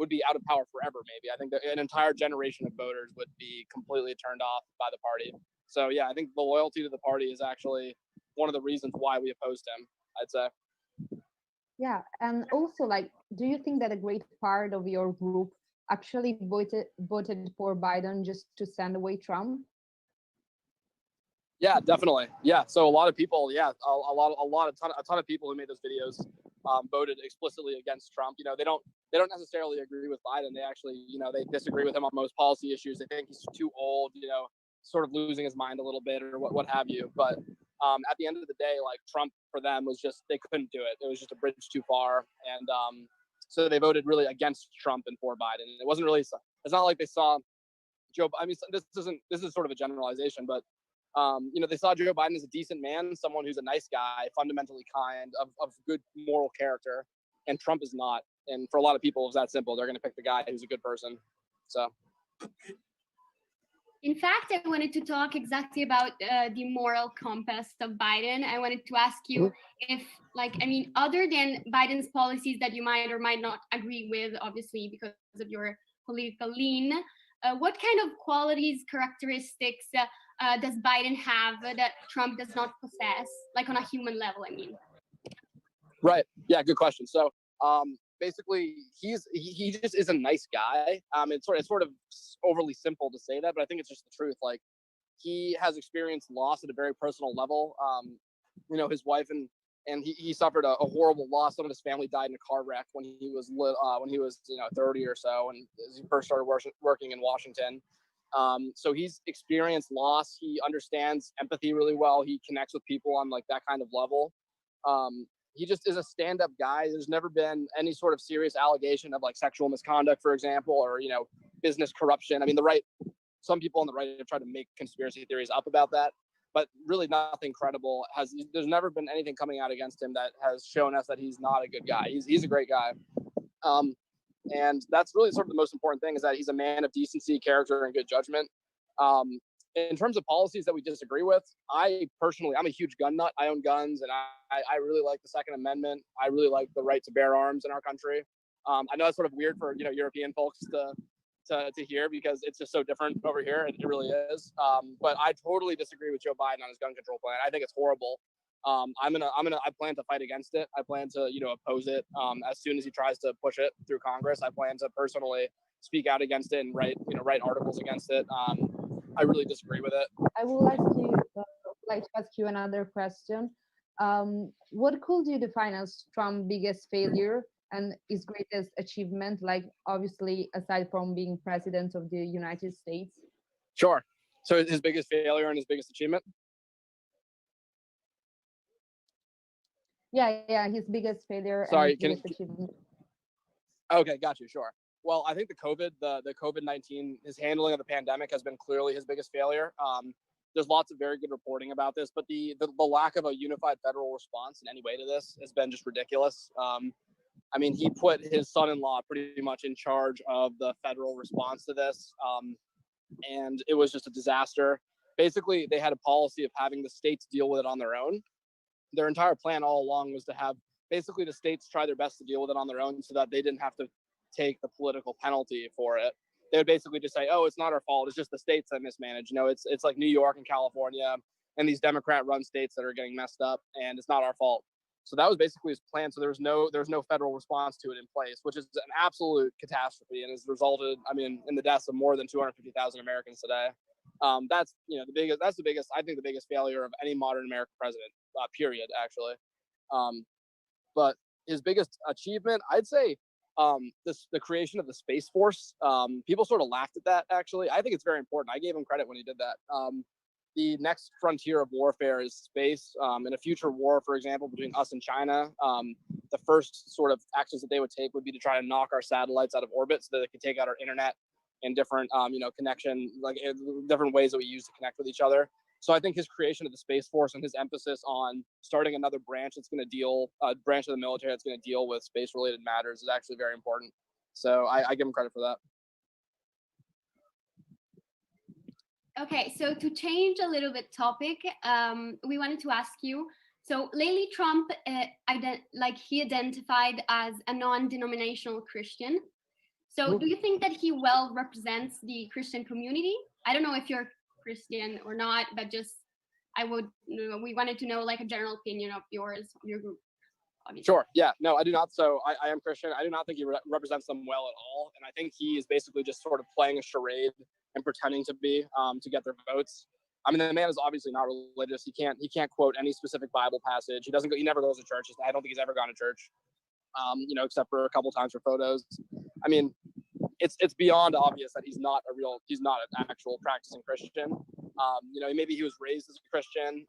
be out of power forever. Maybe I think that an entire generation of voters would be completely turned off by the party. So yeah, I think the loyalty to the party is actually one of the reasons why we opposed him, I'd say. Yeah, and also, like, do you think that a great part of your group actually voted for Biden just to send away Trump? Yeah, definitely. Yeah, so a lot of people, a ton of people who made those videos voted explicitly against Trump. They don't necessarily agree with Biden. They actually, they disagree with him on most policy issues. They think he's too old, sort of losing his mind a little bit or what have you. But at the end of the day, like, Trump for them was just, they couldn't do it. It was just a bridge too far. And so they voted really against Trump and for Biden. It wasn't really, it's not like they saw Joe, I mean, this is sort of a generalization, but they saw Joe Biden as a decent man, someone who's a nice guy, fundamentally kind, of good moral character, and Trump is not. And for a lot of people, it's that simple. They're going to pick the guy who's a good person. So. In fact, I wanted to talk exactly about the moral compass of Biden. I wanted to ask you if, other than Biden's policies that you might or might not agree with, obviously because of your political lean, what kind of qualities, characteristics does Biden have that Trump does not possess, like on a human level, I mean? Right. Yeah, good question. So basically, he just is a nice guy. It's sort of overly simple to say that, but I think it's just the truth. Like, he has experienced loss at a very personal level. His wife and and he suffered a horrible loss. Some of his family died in a car wreck when he was 30 or so, and as he first started working in Washington. So he's experienced loss. He understands empathy really well. He connects with people on like that kind of level. He just is a stand-up guy. There's never been any sort of serious allegation of like sexual misconduct, for example, or business corruption. I mean, some people on the right have tried to make conspiracy theories up about that, but really nothing credible there's never been anything coming out against him that has shown us that he's not a good guy. He's a great guy. And that's really sort of the most important thing, is that he's a man of decency, character, and good judgment. In terms of policies that we disagree with, I'm a huge gun nut. I own guns, and I really like the Second Amendment. I really like the right to bear arms in our country. I know that's sort of weird for European folks to hear, because it's just so different over here, and it really is. But I totally disagree with Joe Biden on his gun control plan. I think it's horrible. I plan to fight against it. I plan to oppose it as soon as he tries to push it through Congress. I plan to personally speak out against it and write articles against it. I really disagree with it. I would like to ask you another question. What could you define as Trump's biggest failure and his greatest achievement, like obviously aside from being president of the United States? Sure. So his biggest failure and his biggest achievement? Yeah, his biggest failure Sorry, and his biggest achievement. Okay, got you, sure. Well, I think the COVID-19, his handling of the pandemic has been clearly his biggest failure. There's lots of very good reporting about this, but the lack of a unified federal response in any way to this has been just ridiculous. I mean, he put his son-in-law pretty much in charge of the federal response to this, and it was just a disaster. Basically, they had a policy of having the states deal with it on their own. Their entire plan all along was to have basically the states try their best to deal with it on their own, so that they didn't have to take the political penalty for it. They would basically just say, "Oh, it's not our fault. It's just the states that mismanage. It's like New York and California and these Democrat-run states that are getting messed up, and it's not our fault." So that was basically his plan. So there was no federal response to it in place, which is an absolute catastrophe, and has resulted, in the deaths of more than 250,000 Americans today. That's the biggest failure of any modern American president, period, actually. But his biggest achievement, I'd say, the creation of the Space Force. People sort of laughed at that, actually. I think it's very important. I gave him credit when he did that. The next frontier of warfare is space. In a future war, for example, between us and China, the first sort of actions that they would take would be to try to knock our satellites out of orbit so that they could take out our internet and different, connection, like different ways that we use to connect with each other. So I think his creation of the Space Force and his emphasis on starting another branch that's going to branch of the military that's going to deal with space-related matters is actually very important. So I give him credit for that. Okay, so to change a little bit topic, we wanted to ask you, so lately Trump, he identified as a non-denominational Christian. So do you think that he well represents the Christian community? I don't know if you're Christian or not, but just we wanted to know like a general opinion of yours, of your group. Obviously. Sure. Yeah. No, I do not. So I am Christian. I do not think he represents them well at all, and I think he is basically just sort of playing a charade and pretending to be to get their votes. I mean, the man is obviously not religious. He can't quote any specific Bible passage. He never goes to church. I don't think he's ever gone to church. Except for a couple times for photos. I mean, it's beyond obvious that he's not an actual practicing Christian. Maybe he was raised as a Christian.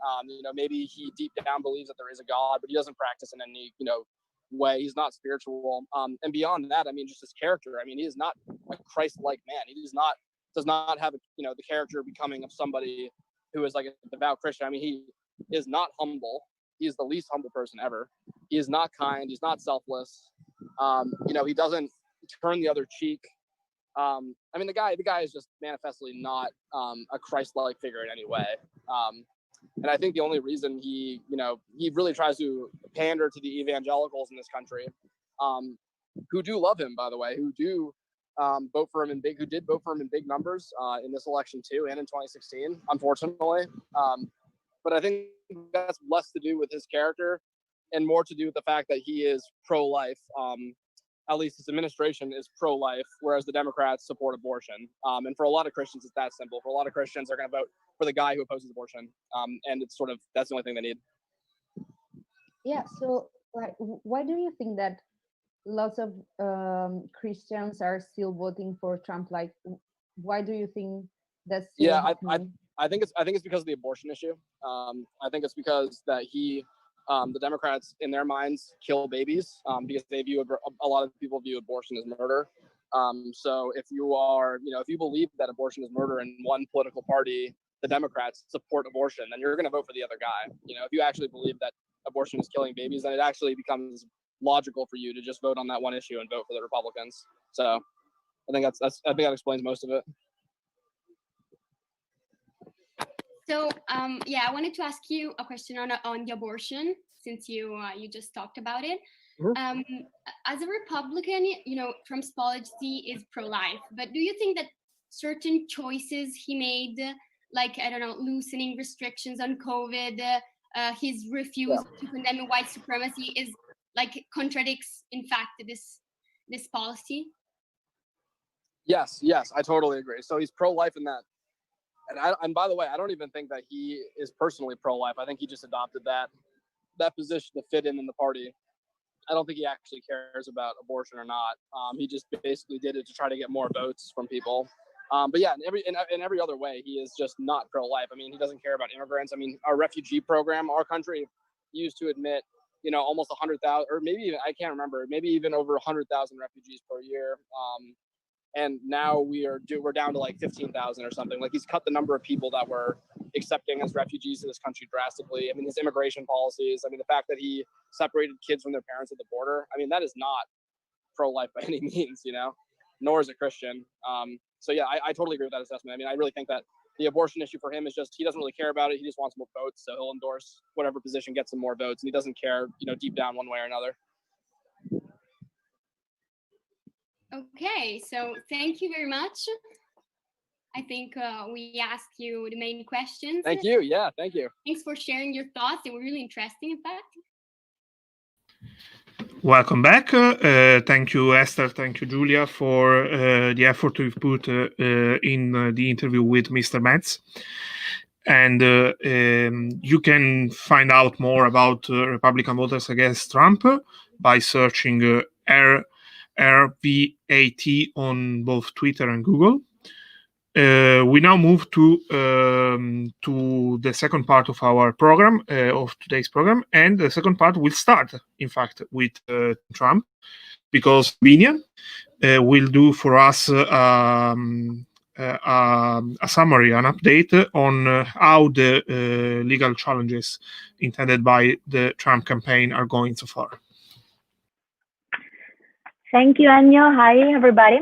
Maybe he deep down believes that there is a God, but he doesn't practice in any, way. He's not spiritual. And beyond that, just his character. He is not a Christ-like man. He does not have, the character becoming of somebody who is like a devout Christian. He is not humble. He is the least humble person ever. He is not kind. He's not selfless. He doesn't turn the other cheek. The guy is just manifestly not a Christ-like figure in any way. And I think the only reason he really tries to pander to the evangelicals in this country, who do love him, by the way, who do vote for him in big numbers in this election too, and in 2016, unfortunately. But I think that's less to do with his character and more to do with the fact that he is pro-life. At least his administration is pro-life, whereas the Democrats support abortion. And for a lot of Christians, it's that simple. For a lot of Christians, they're going to vote for the guy who opposes abortion. And it's that's the only thing they need. Yeah, so like, why do you think that lots of Christians are still voting for Trump? Like, why do you think that's still Yeah, happening? I think it's because of the abortion issue. I think it's because that the Democrats in their minds kill babies because they view a lot of people view abortion as murder. So if you are, if you believe that abortion is murder in one political party, the Democrats support abortion, then you're going to vote for the other guy. If you actually believe that abortion is killing babies, then it actually becomes logical for you to just vote on that one issue and vote for the Republicans. So I think I think that explains most of it. So yeah, I wanted to ask you a question on the abortion, since you just talked about it. As a Republican, Trump's policy is pro-life, but do you think that certain choices he made, like, I don't know, loosening restrictions on COVID, his refusal to condemn white supremacy, is like contradicts, in fact, this policy? Yes, I totally agree. So he's pro-life in that. And by the way, I don't even think that he is personally pro-life. I think he just adopted that position to fit in the party. I don't think he actually cares about abortion or not. He just basically did it to try to get more votes from people. But yeah, in every other way, he is just not pro-life. I mean, he doesn't care about immigrants. I mean, our refugee program, our country used to admit, almost 100,000, or maybe even, I can't remember, maybe even over 100,000 refugees per year. And now we're down to like 15,000 or something. Like, he's cut the number of people that we're accepting as refugees in this country drastically. I mean, his immigration policies, I mean, the fact that he separated kids from their parents at the border, I mean, that is not pro-life by any means, nor is it Christian. So yeah, I totally agree with that assessment. I mean, I really think that the abortion issue for him is just, he doesn't really care about it. He just wants more votes. So he'll endorse whatever position gets him more votes. And he doesn't care, deep down one way or another. Okay, so thank you very much. I think we asked you the main questions. Thank you. Yeah, thank you. Thanks for sharing your thoughts. They were really interesting, in fact. Welcome back. Thank you, Esther. Thank you, Julia, for the effort you've put in the interview with Mr. Metz. And you can find out more about Republican voters against Trump by searching RVAT on both Twitter and Google. We now move to the second part of our program, of today's program, and the second part will start, in fact, with Trump, because Vinia will do for us a summary, an update on how the legal challenges intended by the Trump campaign are going so far. Thank you, Ennio. Hi, everybody.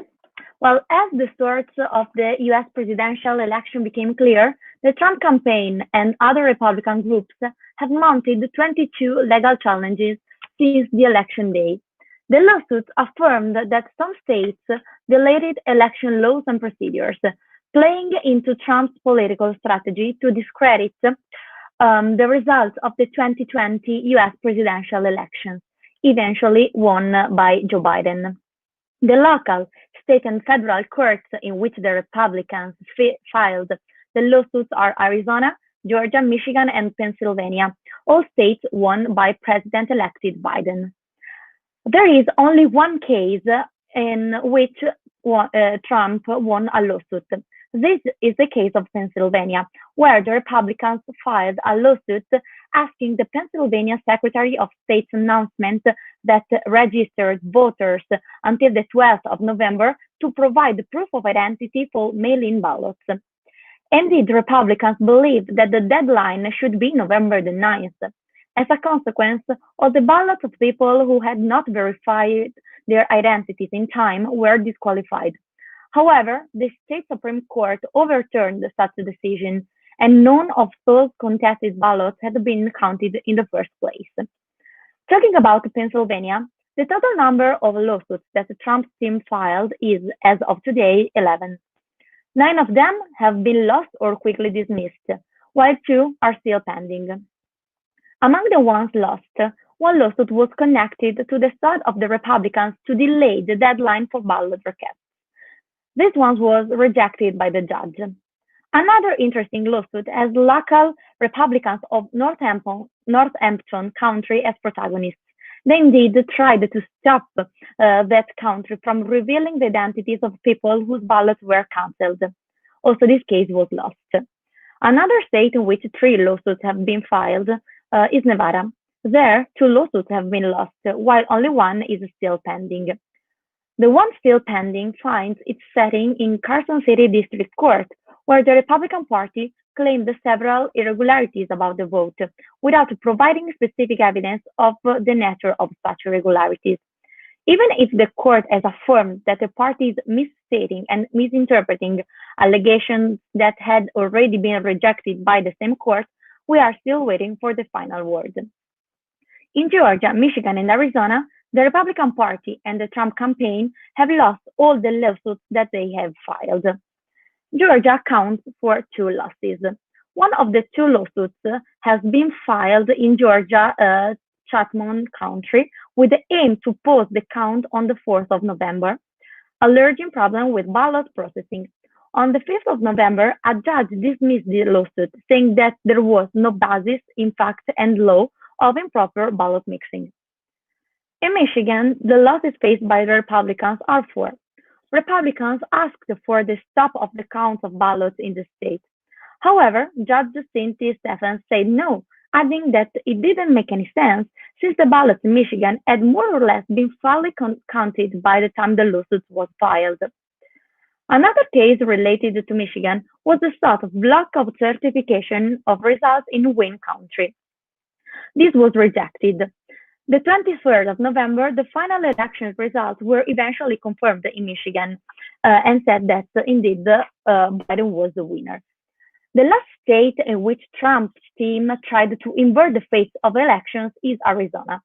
Well, as the source of the U.S. presidential election became clear, the Trump campaign and other Republican groups have mounted 22 legal challenges since the election day. The lawsuits affirmed that some states violated election laws and procedures, playing into Trump's political strategy to discredit the results of the 2020 U.S. presidential elections, eventually won by Joe Biden. The local, state, and federal courts in which the Republicans filed the lawsuits are Arizona, Georgia, Michigan, and Pennsylvania, all states won by President-elected Biden. There is only one case in which Trump won a lawsuit. This is the case of Pennsylvania, where the Republicans filed a lawsuit asking the Pennsylvania Secretary of State's announcement that registered voters until the 12th of November to provide proof of identity for mail-in ballots. Indeed, Republicans believe that the deadline should be November the 9th. As a consequence, all the ballots of people who had not verified their identities in time were disqualified. However, the state Supreme Court overturned such a decision, and none of those contested ballots had been counted in the first place. Talking about Pennsylvania, the total number of lawsuits that Trump's team filed is, as of today, 11. 9 of them have been lost or quickly dismissed, while 2 are still pending. Among the ones lost, one lawsuit was connected to the start of the Republicans to delay the deadline for ballot requests. This one was rejected by the judge. Another interesting lawsuit has local Republicans of Northampton County as protagonists. They indeed tried to stop that country from revealing the identities of people whose ballots were cancelled. Also, this case was lost. Another state in which 3 lawsuits have been filed is Nevada. There, 2 lawsuits have been lost, while only one is still pending. The one still pending finds its setting in Carson City District Court, where the Republican Party claimed several irregularities about the vote, without providing specific evidence of the nature of such irregularities. Even if the court has affirmed that the party is misstating and misinterpreting allegations that had already been rejected by the same court, we are still waiting for the final word. In Georgia, Michigan, and Arizona, the Republican Party and the Trump campaign have lost all the lawsuits that they have filed. Georgia accounts for 2 losses. One of the 2 lawsuits has been filed in Georgia, Chatham County, with the aim to pause the count on the 4th of November, alleging problem with ballot processing. On the 5th of November, a judge dismissed the lawsuit, saying that there was no basis in fact and law of improper ballot mixing. In Michigan, the losses faced by the Republicans are 4. Republicans asked for the stop of the count of ballots in the state. However, Judge Cynthia Stephens said no, adding that it didn't make any sense since the ballots in Michigan had more or less been fully counted by the time the lawsuit was filed. Another case related to Michigan was the sort of block of certification of results in Wayne County. This was rejected. The 23rd of November, the final election results were eventually confirmed in Michigan and said that indeed Biden was the winner. The last state in which Trump's team tried to invert the fate of elections is Arizona.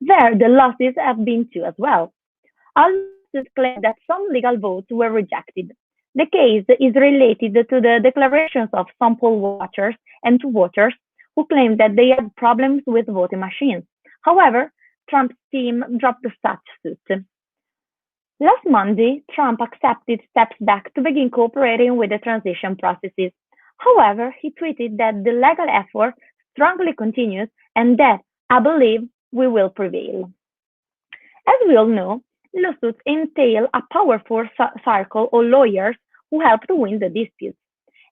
There, the losses have been 2 as well. All lawsuits claim that some legal votes were rejected. The case is related to the declarations of some poll watchers and 2 voters who claimed that they had problems with voting machines. However, Trump's team dropped such suit. Last Monday, Trump accepted steps back to begin cooperating with the transition processes. However, he tweeted that the legal effort strongly continues and that, I believe, we will prevail. As we all know, lawsuits entail a powerful circle of lawyers who help to win the disputes.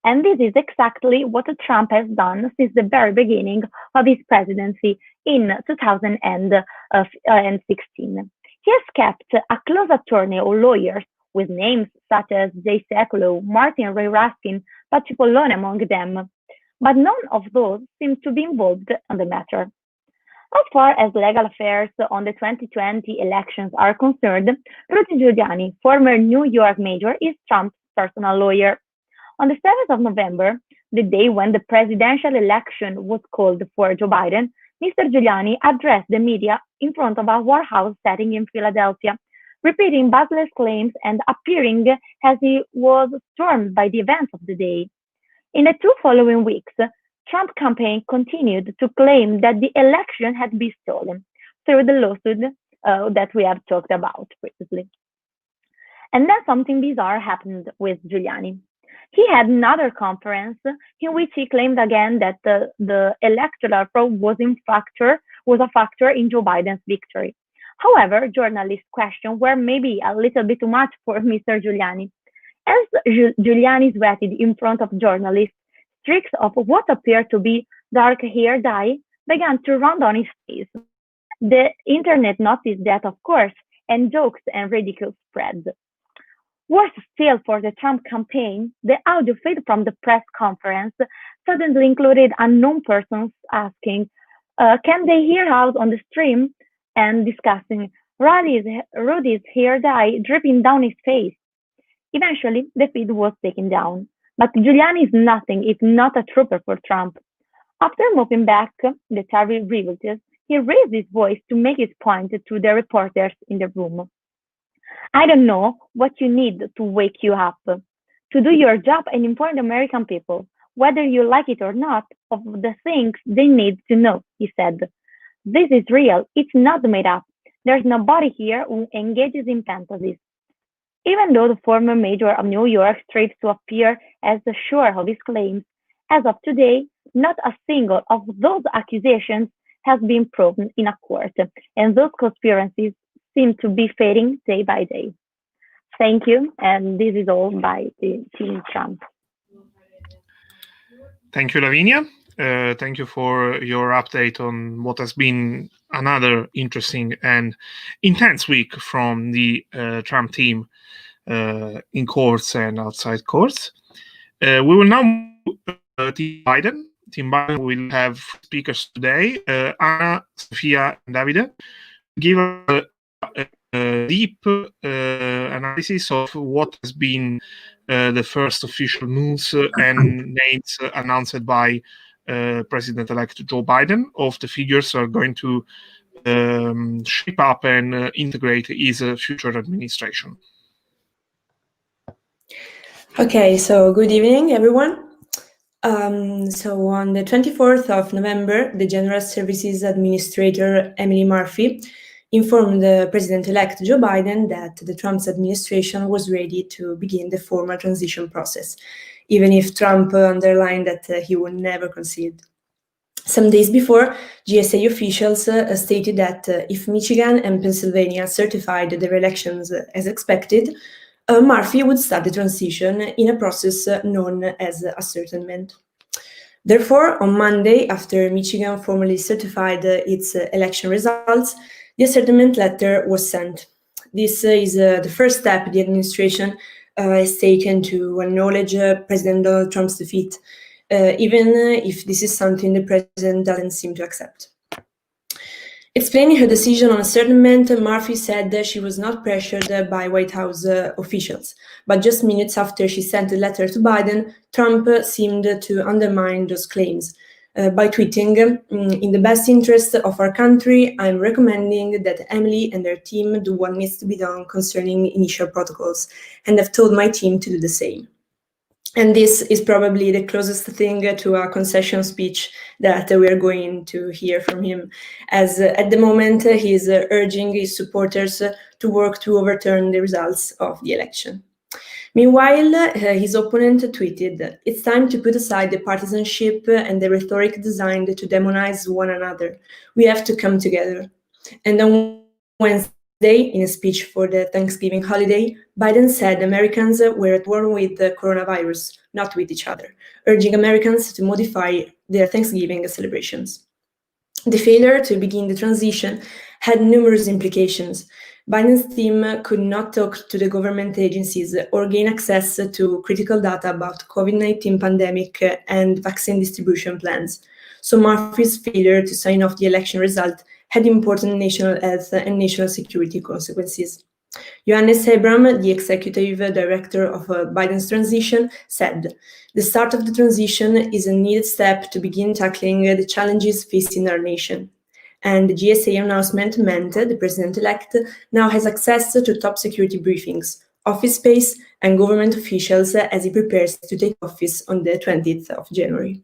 And this is exactly what Trump has done since the very beginning of his presidency in 2016. He has kept a close attorney of lawyers with names such as Jay Sekulow, Martin Ray Raskin, Patrick Pollone among them, but none of those seem to be involved in the matter. As far as legal affairs on the 2020 elections are concerned, Rudy Giuliani, former New York mayor, is Trump's personal lawyer. On the 7th of November, the day when the presidential election was called for Joe Biden, Mr. Giuliani addressed the media in front of a White House setting in Philadelphia, repeating baseless claims and appearing as he was stormed by the events of the day. In the 2 following weeks, Trump campaign continued to claim that the election had been stolen through the lawsuit that we have talked about previously. And then something bizarre happened with Giuliani. He had another conference in which he claimed again that the electoral fraud was a factor in Joe Biden's victory. However, journalists' questions were maybe a little bit too much for Mr. Giuliani. As Giuliani sweated in front of journalists, streaks of what appeared to be dark hair dye began to run down his face. The internet noticed that, of course, and jokes and ridicule spread. Worse still for the Trump campaign, the audio feed from the press conference suddenly included unknown persons asking, can they hear us on the stream? And discussing Rudy's hair dye dripping down his face. Eventually, the feed was taken down. But Giuliani is nothing if not a trooper for Trump. After moving back, the Terry revealed, he raised his voice to make his point to the reporters in the room. I don't know what you need to wake you up, to do your job and inform the American people, whether you like it or not, of the things they need to know, he said. This is real. It's not made up. There's nobody here who engages in fantasies. Even though the former mayor of New York strives to appear as sure of his claims, as of today, not a single of those accusations has been proven in a court, and those conspiracies seem to be fading day by day. Thank you, and this is all by the Team Trump. Thank you, Lavinia. Thank you for your update on what has been another interesting and intense week from the Trump team in courts and outside courts. We will now move to Biden. Team Biden will have speakers today, Anna, Sofia, and Davide, give us a deep analysis of what has been the first official moves and names announced by President-elect Joe Biden of the figures are going to shape up and integrate his future administration. Okay, so good evening, everyone. So on the 24th of November, the General Services Administrator, Emily Murphy, informed the President-elect Joe Biden that the Trump's administration was ready to begin the formal transition process, even if Trump underlined that he would never concede. Some days before, GSA officials stated that if Michigan and Pennsylvania certified their elections as expected, Murphy would start the transition in a process known as ascertainment. Therefore, on Monday, after Michigan formally certified its election results, the ascertainment letter was sent. This is the first step the administration has taken to acknowledge President Donald Trump's defeat, even if this is something the president doesn't seem to accept. Explaining her decision on ascertainment, Murphy said that she was not pressured by White House officials, but just minutes after she sent the letter to Biden, Trump seemed to undermine those claims by tweeting, "In the best interest of our country, I'm recommending that Emily and her team do what needs to be done concerning initial protocols, and I've told my team to do the same." And this is probably the closest thing to a concession speech that we are going to hear from him, as at the moment he is urging his supporters to work to overturn the results of the election. Meanwhile, his opponent tweeted, "It's time to put aside the partisanship and the rhetoric designed to demonize one another. We have to come together." And on Wednesday, in a speech for the Thanksgiving holiday, Biden said Americans were at war with the coronavirus, not with each other, urging Americans to modify their Thanksgiving celebrations. The failure to begin the transition had numerous implications. Biden's team could not talk to the government agencies or gain access to critical data about COVID-19 pandemic and vaccine distribution plans. So Murphy's failure to sign off the election result had important national health and national security consequences. Johannes Abram, the executive director of Biden's transition, said, "The start of the transition is a needed step to begin tackling the challenges facing our nation." And the GSA announcement meant the president-elect now has access to top security briefings, office space, and government officials as he prepares to take office on the 20th of January.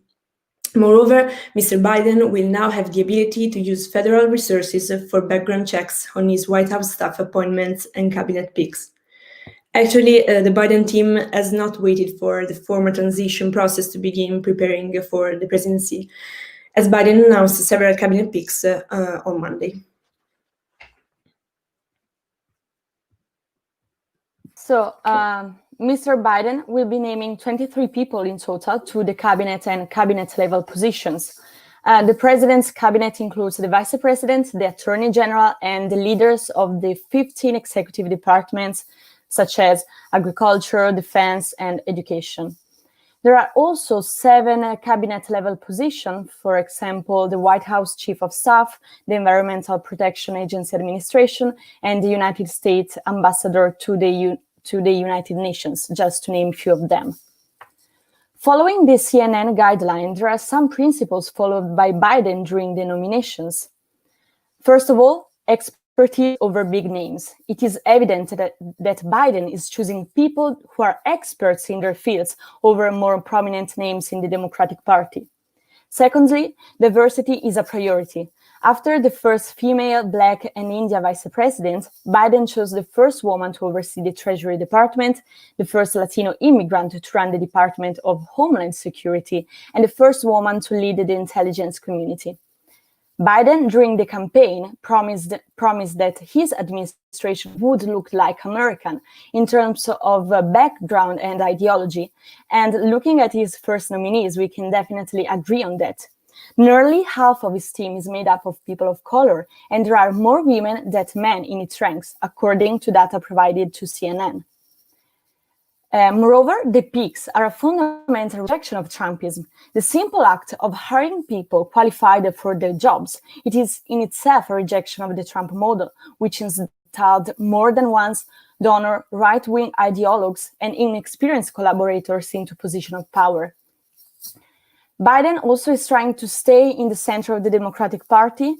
Moreover, Mr. Biden will now have the ability to use federal resources for background checks on his White House staff appointments and cabinet picks. Actually, the Biden team has not waited for the formal transition process to begin preparing for the presidency, as Biden announced several cabinet picks on Monday. So, Mr. Biden will be naming 23 people in total to the cabinet and cabinet-level positions. The president's cabinet includes the vice president, the attorney general, and the leaders of the 15 executive departments, such as agriculture, defense, and education. There are also 7 cabinet-level positions, for example, the White House Chief of Staff, the Environmental Protection Agency Administration, and the United States Ambassador to the United Nations, just to name a few of them. Following the CNN guideline, there are some principles followed by Biden during the nominations. First of all, expertise over big names. It is evident that Biden is choosing people who are experts in their fields over more prominent names in the Democratic Party. Secondly, diversity is a priority. After the first female, Black, and Indian vice president, Biden chose the first woman to oversee the Treasury Department, the first Latino immigrant to run the Department of Homeland Security, and the first woman to lead the intelligence community. Biden, during the campaign, promised that his administration would look like American in terms of background and ideology. And looking at his first nominees, we can definitely agree on that. Nearly half of his team is made up of people of color, and there are more women than men in its ranks, according to data provided to CNN. Moreover, the peaks are a fundamental rejection of Trumpism. The simple act of hiring people qualified for their jobs, it is in itself a rejection of the Trump model, which installed more than once donor, right-wing ideologues, and inexperienced collaborators into position of power. Biden also is trying to stay in the center of the Democratic Party.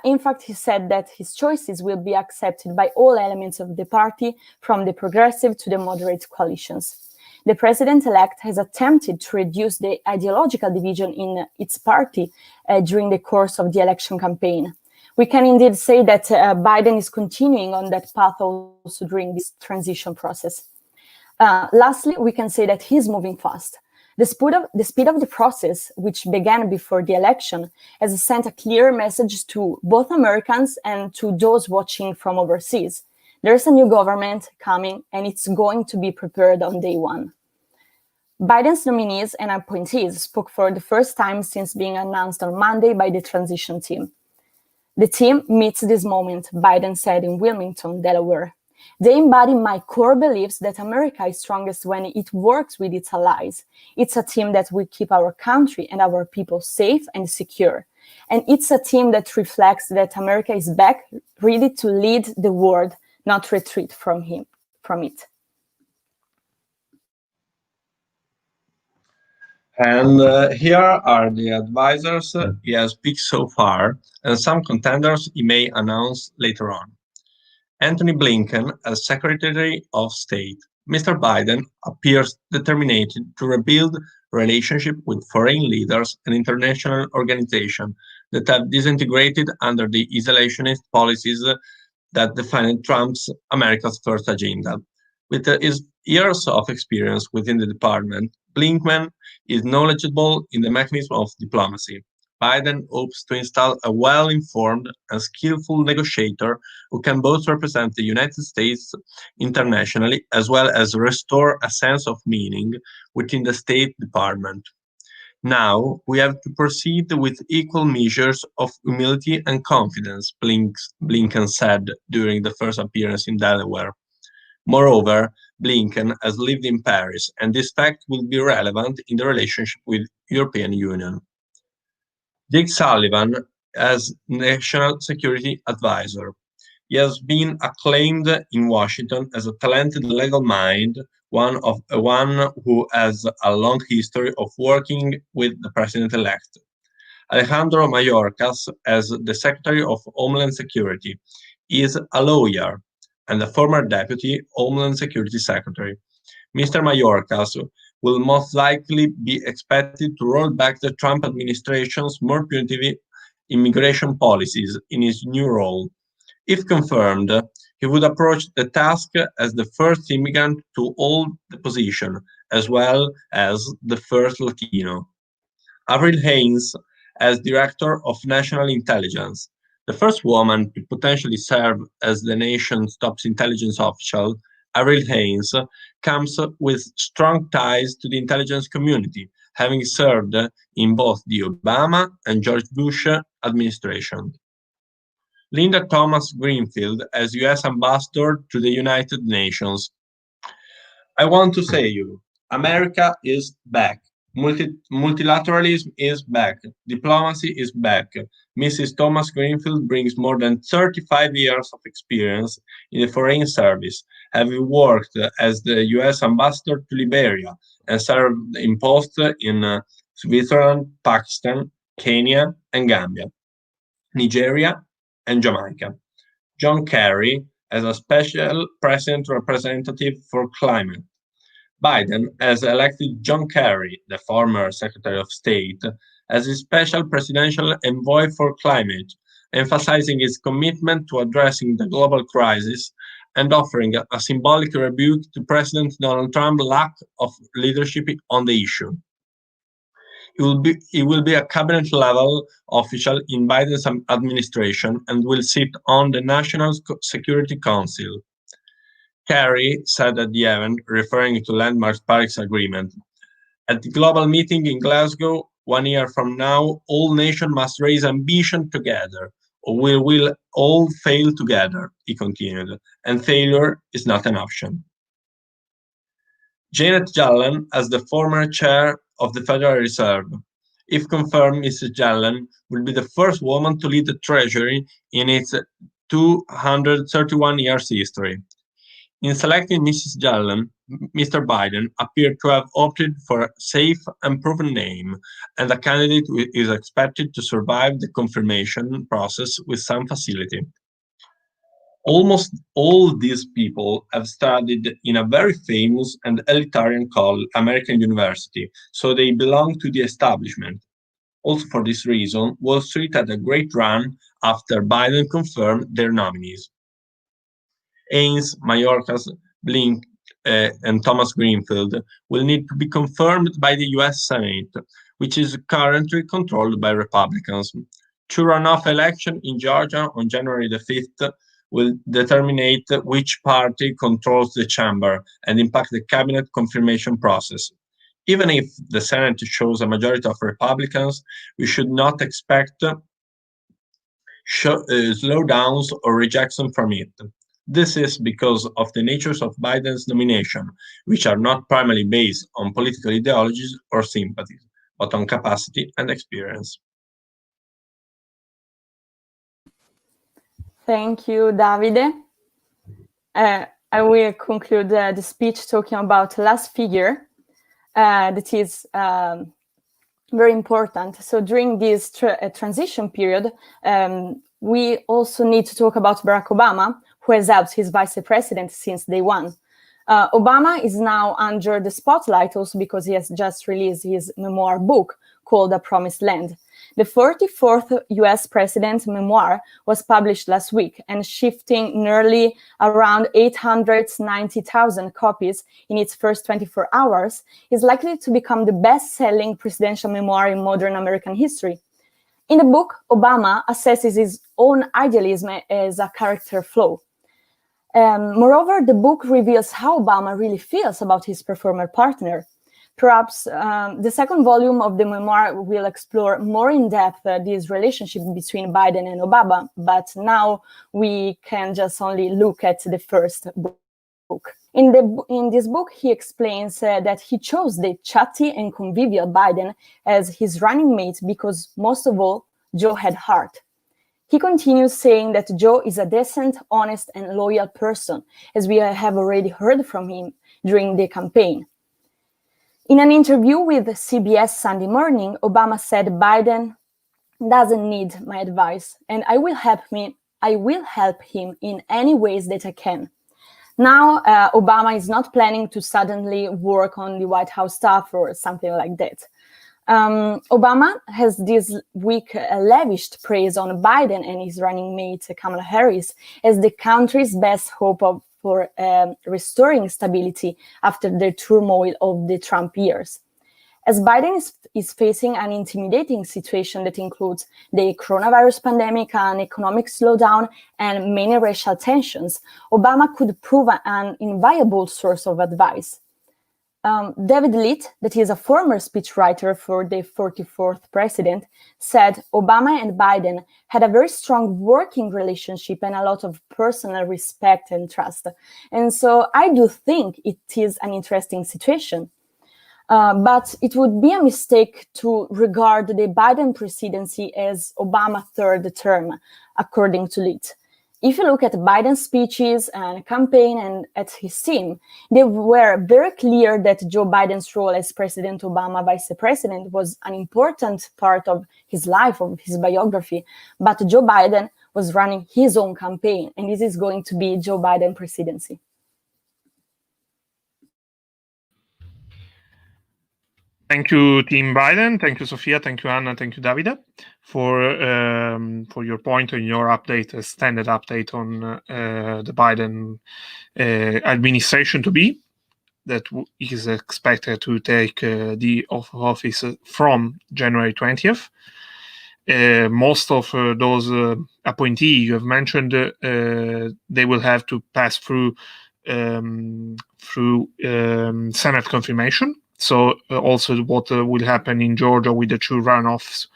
In fact, he said that his choices will be accepted by all elements of the party, from the progressive to the moderate coalitions. The president-elect has attempted to reduce the ideological division in its party during the course of the election campaign. We can indeed say that Biden is continuing on that path also during this transition process. Lastly, we can say that he's moving fast. The speed of the process, which began before the election, has sent a clear message to both Americans and to those watching from overseas. There's a new government coming, and it's going to be prepared on day one. Biden's nominees and appointees spoke for the first time since being announced on Monday by the transition team. The team meets this moment, Biden said in Wilmington, Delaware. They embody my core beliefs that America is strongest when it works with its allies. It's a team that will keep our country and our people safe and secure. And it's a team that reflects that America is back, ready to lead the world, not retreat from it. And here are the advisors he has picked so far, and some contenders he may announce later on. Antony Blinken as Secretary of State. Mr. Biden appears determined to rebuild relationship with foreign leaders and international organizations that have disintegrated under the isolationist policies that defined Trump's America's First agenda. With his years of experience within the department, Blinken is knowledgeable in the mechanism of diplomacy. Biden hopes to install a well-informed and skillful negotiator who can both represent the United States internationally as well as restore a sense of meaning within the State Department. Now, we have to proceed with equal measures of humility and confidence, Blinken said during the first appearance in Delaware. Moreover, Blinken has lived in Paris, and this fact will be relevant in the relationship with the European Union. Jake Sullivan as National Security Advisor. He has been acclaimed in Washington as a talented legal mind, one who has a long history of working with the president-elect. Alejandro Mayorkas as the Secretary of Homeland Security. He is a lawyer and a former Deputy Homeland Security Secretary. Mr. Mayorkas will most likely be expected to roll back the Trump administration's more punitive immigration policies in his new role. If confirmed, he would approach the task as the first immigrant to hold the position, as well as the first Latino. Avril Haines as Director of National Intelligence. The first woman to potentially serve as the nation's top intelligence official, Avril Haines comes with strong ties to the intelligence community, having served in both the Obama and George Bush administration. Linda Thomas Greenfield as U.S. Ambassador to the United Nations. I want to say you, America is back. Multilateralism is back. Diplomacy is back. Mrs. Thomas Greenfield brings more than 35 years of experience in the Foreign Service, having worked as the U.S. Ambassador to Liberia and served in posts in Switzerland, Pakistan, Kenya, and Gambia, Nigeria, and Jamaica. John Kerry as a Special President Representative for Climate. Biden has elected John Kerry, the former Secretary of State, as his special presidential envoy for climate, emphasizing its commitment to addressing the global crisis and offering a symbolic rebuke to President Donald Trump's lack of leadership on the issue. He will be a cabinet-level official in Biden's administration and will sit on the National Security Council. Kerry said at the event, referring to landmark Paris Agreement, "At the global meeting in Glasgow 1 year from now, all nations must raise ambition together, or we will all fail together," he continued, and failure is not an option. Janet Yellen as the former chair of the Federal Reserve. If confirmed, Mrs. Yellen will be the first woman to lead the Treasury in its 231 years history. In selecting Mrs. Yellen, Mr. Biden appeared to have opted for a safe and proven name, and a candidate who is expected to survive the confirmation process with some facility. Almost all these people have studied in a very famous and elitarian American university, so they belong to the establishment. Also for this reason, Wall Street had a great run after Biden confirmed their nominees. Haynes, Mayorkas, Blink, and Thomas Greenfield will need to be confirmed by the US Senate, which is currently controlled by Republicans. Two runoff elections in Georgia on January the 5th will determine which party controls the chamber and impact the cabinet confirmation process. Even if the Senate shows a majority of Republicans, we should not expect slowdowns or rejection from it. This is because of the natures of Biden's nomination, which are not primarily based on political ideologies or sympathies, but on capacity and experience. Thank you, Davide. I will conclude the speech talking about the last figure that is very important. So during this transition period, we also need to talk about Barack Obama, who has helped his vice president since day one. Obama is now under the spotlight also because he has just released his memoir book called A Promised Land. The 44th US president's memoir was published last week and shifting nearly around 890,000 copies in its first 24 hours is likely to become the best-selling presidential memoir in modern American history. In the book, Obama assesses his own idealism as a character flaw. Moreover, the book reveals how Obama really feels about his performer partner. Perhaps the second volume of the memoir will explore more in depth this relationship between Biden and Obama, but now we can just only look at the first book. In this book, he explains that he chose the chatty and convivial Biden as his running mate because, most of all, Joe had heart. He continues saying that Joe is a decent, honest, and loyal person, as we have already heard from him during the campaign. In an interview with CBS Sunday Morning, Obama said Biden doesn't need my advice, and I will help him in any ways that I can. Now, Obama is not planning to suddenly work on the White House staff or something like that. Obama has this week lavished praise on Biden and his running mate Kamala Harris as the country's best hope for restoring stability after the turmoil of the Trump years. As Biden is facing an intimidating situation that includes the coronavirus pandemic, an economic slowdown, and many racial tensions, Obama could prove an invaluable source of advice. David Litt, that is a former speechwriter for the 44th president, said Obama and Biden had a very strong working relationship and a lot of personal respect and trust. And so I do think it is an interesting situation. But it would be a mistake to regard the Biden presidency as Obama's third term, according to Litt. If you look at Biden's speeches and campaign and at his team, they were very clear that Joe Biden's role as President Obama vice president was an important part of his life, of his biography. But Joe Biden was running his own campaign, and this is going to be Joe Biden presidency. Thank you, Team Biden. Thank you, Sofia. Thank you, Anna. Thank you, Davide, for for your point and your update, a standard update on the Biden administration to be, that is expected to take the oath of office from January 20th. Most of those appointees you have mentioned, they will have to pass through Senate confirmation. So also what will happen in Georgia with the 2 runoffs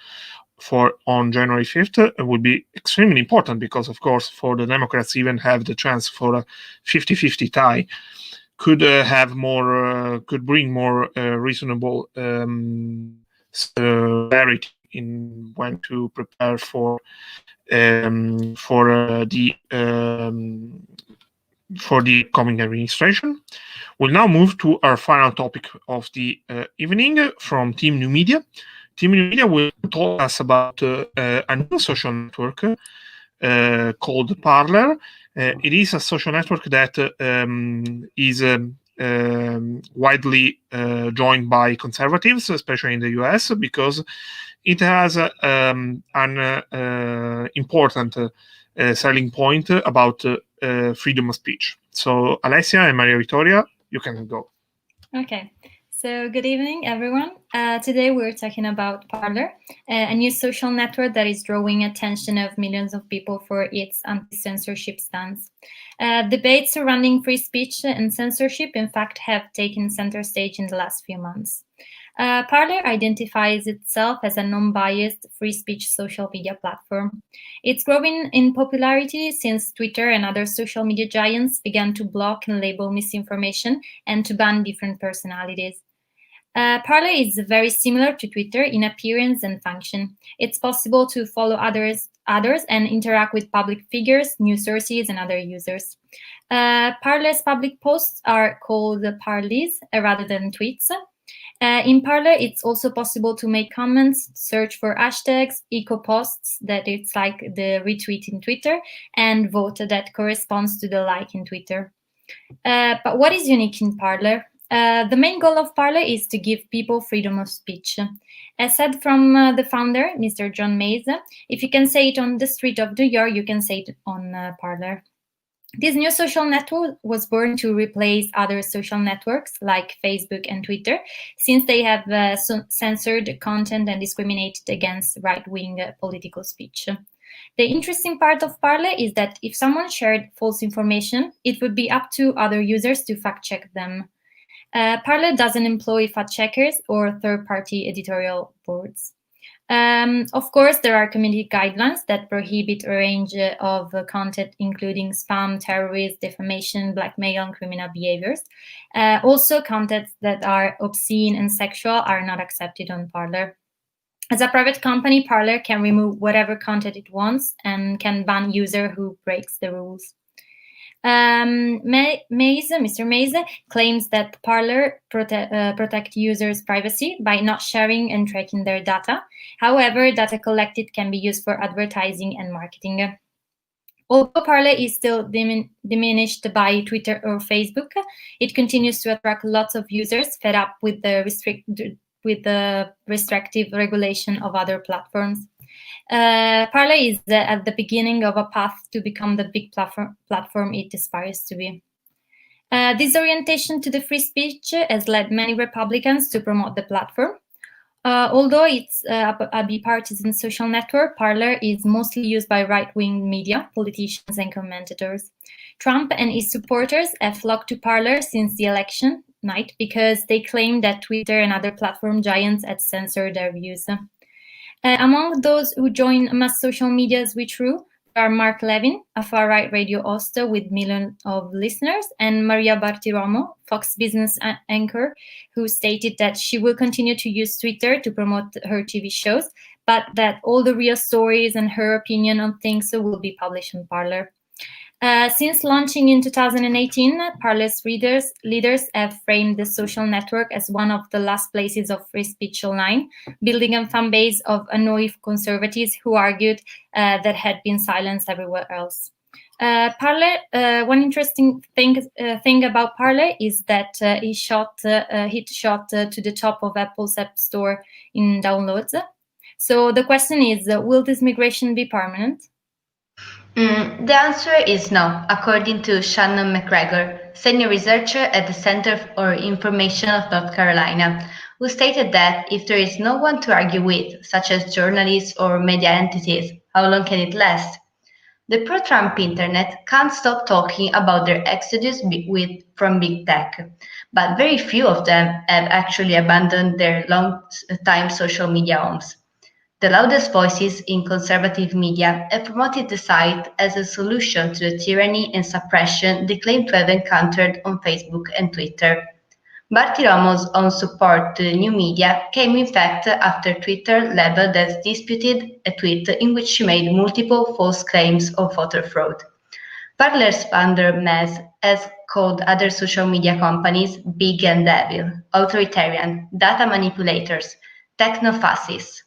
on January 5th would be extremely important, because of course for the Democrats even have the chance for a 50-50 tie, could bring more reasonable clarity in when to prepare for the coming administration. We'll now move to our final topic of the evening from Team New Media. Team New Media will talk us about a new social network called Parler. It is a social network that is widely joined by conservatives, especially in the US, because it has an important selling point about freedom of speech. So Alessia and Maria Vittoria, you can go. Okay. So good evening, everyone. Today we're talking about Parler, a new social network that is drawing attention of millions of people for its anti-censorship stance. Debates surrounding free speech and censorship, in fact, have taken center stage in the last few months. Parler identifies itself as a non-biased free speech social media platform. It's growing in popularity since Twitter and other social media giants began to block and label misinformation and to ban different personalities. Parler is very similar to Twitter in appearance and function. It's possible to follow others and interact with public figures, news sources, and other users. Parler's public posts are called parleys rather than tweets. In Parler, it's also possible to make comments, search for hashtags, echo posts, that it's like the retweet in Twitter, and vote that corresponds to the like in Twitter. But what is unique in Parler? The main goal of Parler is to give people freedom of speech. As said from the founder, Mr. John Mays, if you can say it on the street of New York, you can say it on Parler. This new social network was born to replace other social networks like Facebook and Twitter, since they have censored content and discriminated against right-wing political speech. The interesting part of Parler is that if someone shared false information, it would be up to other users to fact-check them. Parler doesn't employ fact-checkers or third-party editorial boards. Of course, there are community guidelines that prohibit a range of content, including spam, terrorism, defamation, blackmail, and criminal behaviors. Also, contents that are obscene and sexual are not accepted on Parler. As a private company, Parler can remove whatever content it wants and can ban user who breaks the rules. Mr. Mays claims that Parler protect users' privacy by not sharing and tracking their data. However, data collected can be used for advertising and marketing. Although Parler is still diminished by Twitter or Facebook, it continues to attract lots of users fed up with the restrictive regulation of other platforms. Parler is at the beginning of a path to become the big platform it aspires to be. This orientation to the free speech has led many Republicans to promote the platform. Although it's a bipartisan social network, Parler is mostly used by right-wing media, politicians, and commentators. Trump and his supporters have flocked to Parler since the election night because they claim that Twitter and other platform giants had censored their views. Among those who join mass social media as we true are Mark Levin, a far-right radio host with millions of listeners, and Maria Bartiromo, Fox Business anchor, who stated that she will continue to use Twitter to promote her TV shows, but that all the real stories and her opinion on things will be published on Parler. Since launching in 2018, Parler's leaders have framed the social network as one of the last places of free speech online, building a fan base of annoyed conservatives who argued that had been silenced everywhere else. Parler, one interesting thing about Parler is that it shot to the top of Apple's App Store in downloads. So the question is, will this migration be permanent? The answer is no, according to Shannon McGregor, senior researcher at the Center for Information of North Carolina, who stated that if there is no one to argue with, such as journalists or media entities, how long can it last? The pro-Trump internet can't stop talking about their exodus from big tech, but very few of them have actually abandoned their long-time social media homes. The loudest voices in conservative media have promoted the site as a solution to the tyranny and suppression they claim to have encountered on Facebook and Twitter. Bartiromo's own support to the new media came in fact after Twitter labeled as disputed a tweet in which she made multiple false claims of voter fraud. Parler's founder Mez has called other social media companies big and devil, authoritarian, data manipulators, techno-fascists.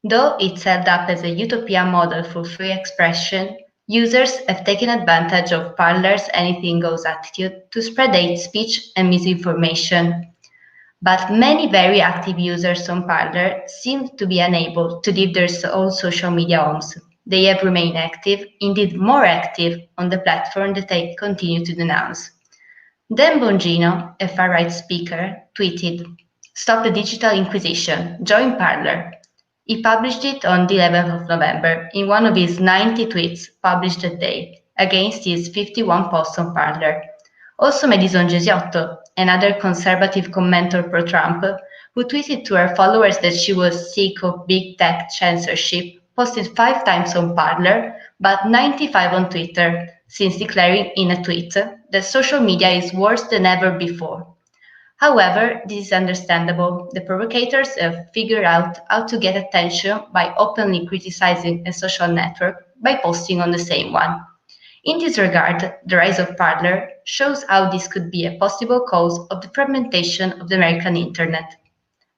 Though it's held up as a utopian model for free expression, users have taken advantage of Parler's anything goes attitude to spread hate speech and misinformation. But many very active users on Parler seem to be unable to leave their own social media homes. They have remained active, indeed more active, on the platform that they continue to denounce. Dan Bongino, a far-right speaker, tweeted, "Stop the digital inquisition, join Parler." He published it on the 11th of November in one of his 90 tweets published that day, against his 51 posts on Parler. Also Madison Gesiotto, another conservative commenter pro-Trump, who tweeted to her followers that she was sick of big tech censorship, posted 5 times on Parler, but 95 on Twitter, since declaring in a tweet that social media is worse than ever before. However, this is understandable. The provocators have figured out how to get attention by openly criticizing a social network by posting on the same one. In this regard, the rise of Parler shows how this could be a possible cause of the fragmentation of the American internet.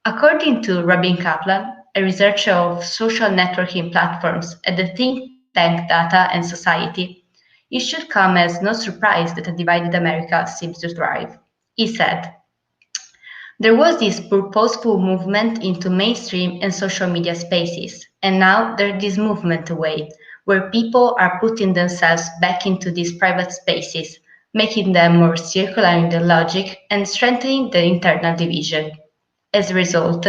According to Robin Kaplan, a researcher of social networking platforms at the think tank Data and Society, it should come as no surprise that a divided America seems to thrive. He said, "There was this purposeful movement into mainstream and social media spaces, and now there's this movement away, where people are putting themselves back into these private spaces, making them more circular in their logic and strengthening the internal division. As a result,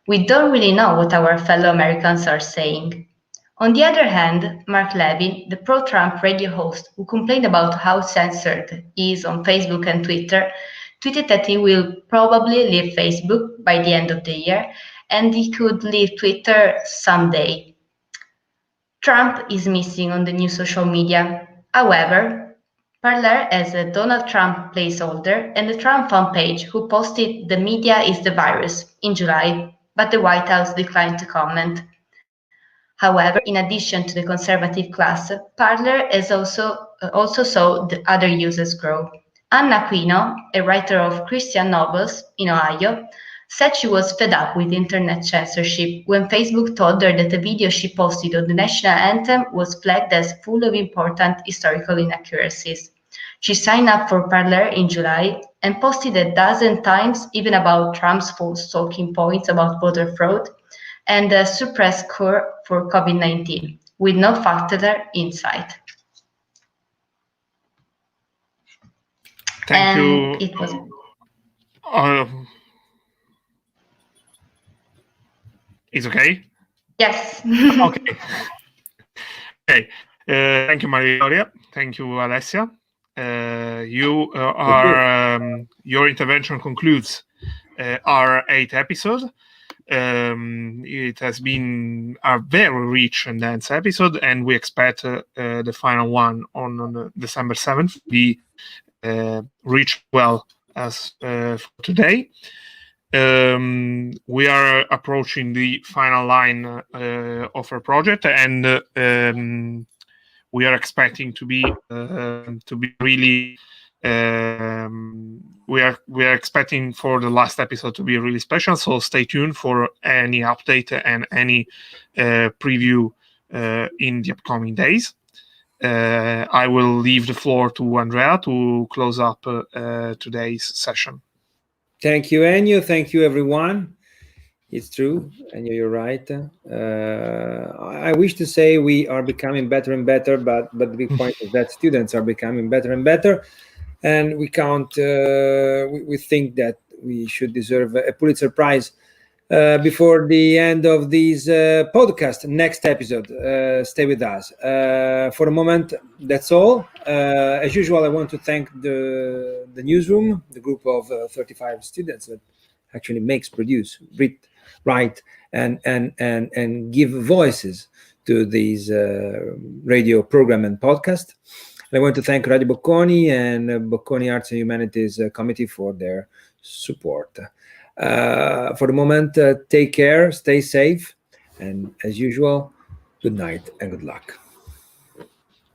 we don't really know what our fellow Americans are saying." On the other hand, Mark Levin, the pro-Trump radio host who complained about how censored he is on Facebook and Twitter, tweeted that he will probably leave Facebook by the end of the year and he could leave Twitter someday. Trump is missing on the new social media. However, Parler has a Donald Trump placeholder and a Trump fan page who posted "The media is the virus" in July, but the White House declined to comment. However, in addition to the conservative class, Parler has also saw the other users grow. Anna Aquino, a writer of Christian novels in Ohio, said she was fed up with internet censorship when Facebook told her that a video she posted on the national anthem was flagged as full of important historical inaccuracies. She signed up for Parler in July and posted a dozen times even about Trump's false talking points about voter fraud and a suppressed cure for COVID-19, with no factor in sight. Thank you. It was. It's okay? Yes. Okay. Okay. Thank you, Maria Gloria. Thank you, Alessia. Your intervention concludes our 8th episode. It has been a very rich and dense episode, and we expect the final one on December 7th to be reached well as for today. We are approaching the final line of our project, and we are expecting to be really. We are expecting for the last episode to be really special. So stay tuned for any update and any preview in the upcoming days. I will leave the floor to Andrea to close up today's session. Thank you, Ennio. Thank you, everyone. It's true, and you're right. I wish to say we are becoming better and better, but the big point is that students are becoming better and better, and we can't. We think that we should deserve a Pulitzer Prize before the end of this podcast. Next episode. Stay with us. For the moment, that's all. As usual, I want to thank the newsroom, the group of 35 students that actually produce, write, and give voices to these radio program and podcast. I want to thank Radio Bocconi and Bocconi Arts and Humanities Committee for their support. For the moment, take care, stay safe, and as usual, good night and good luck.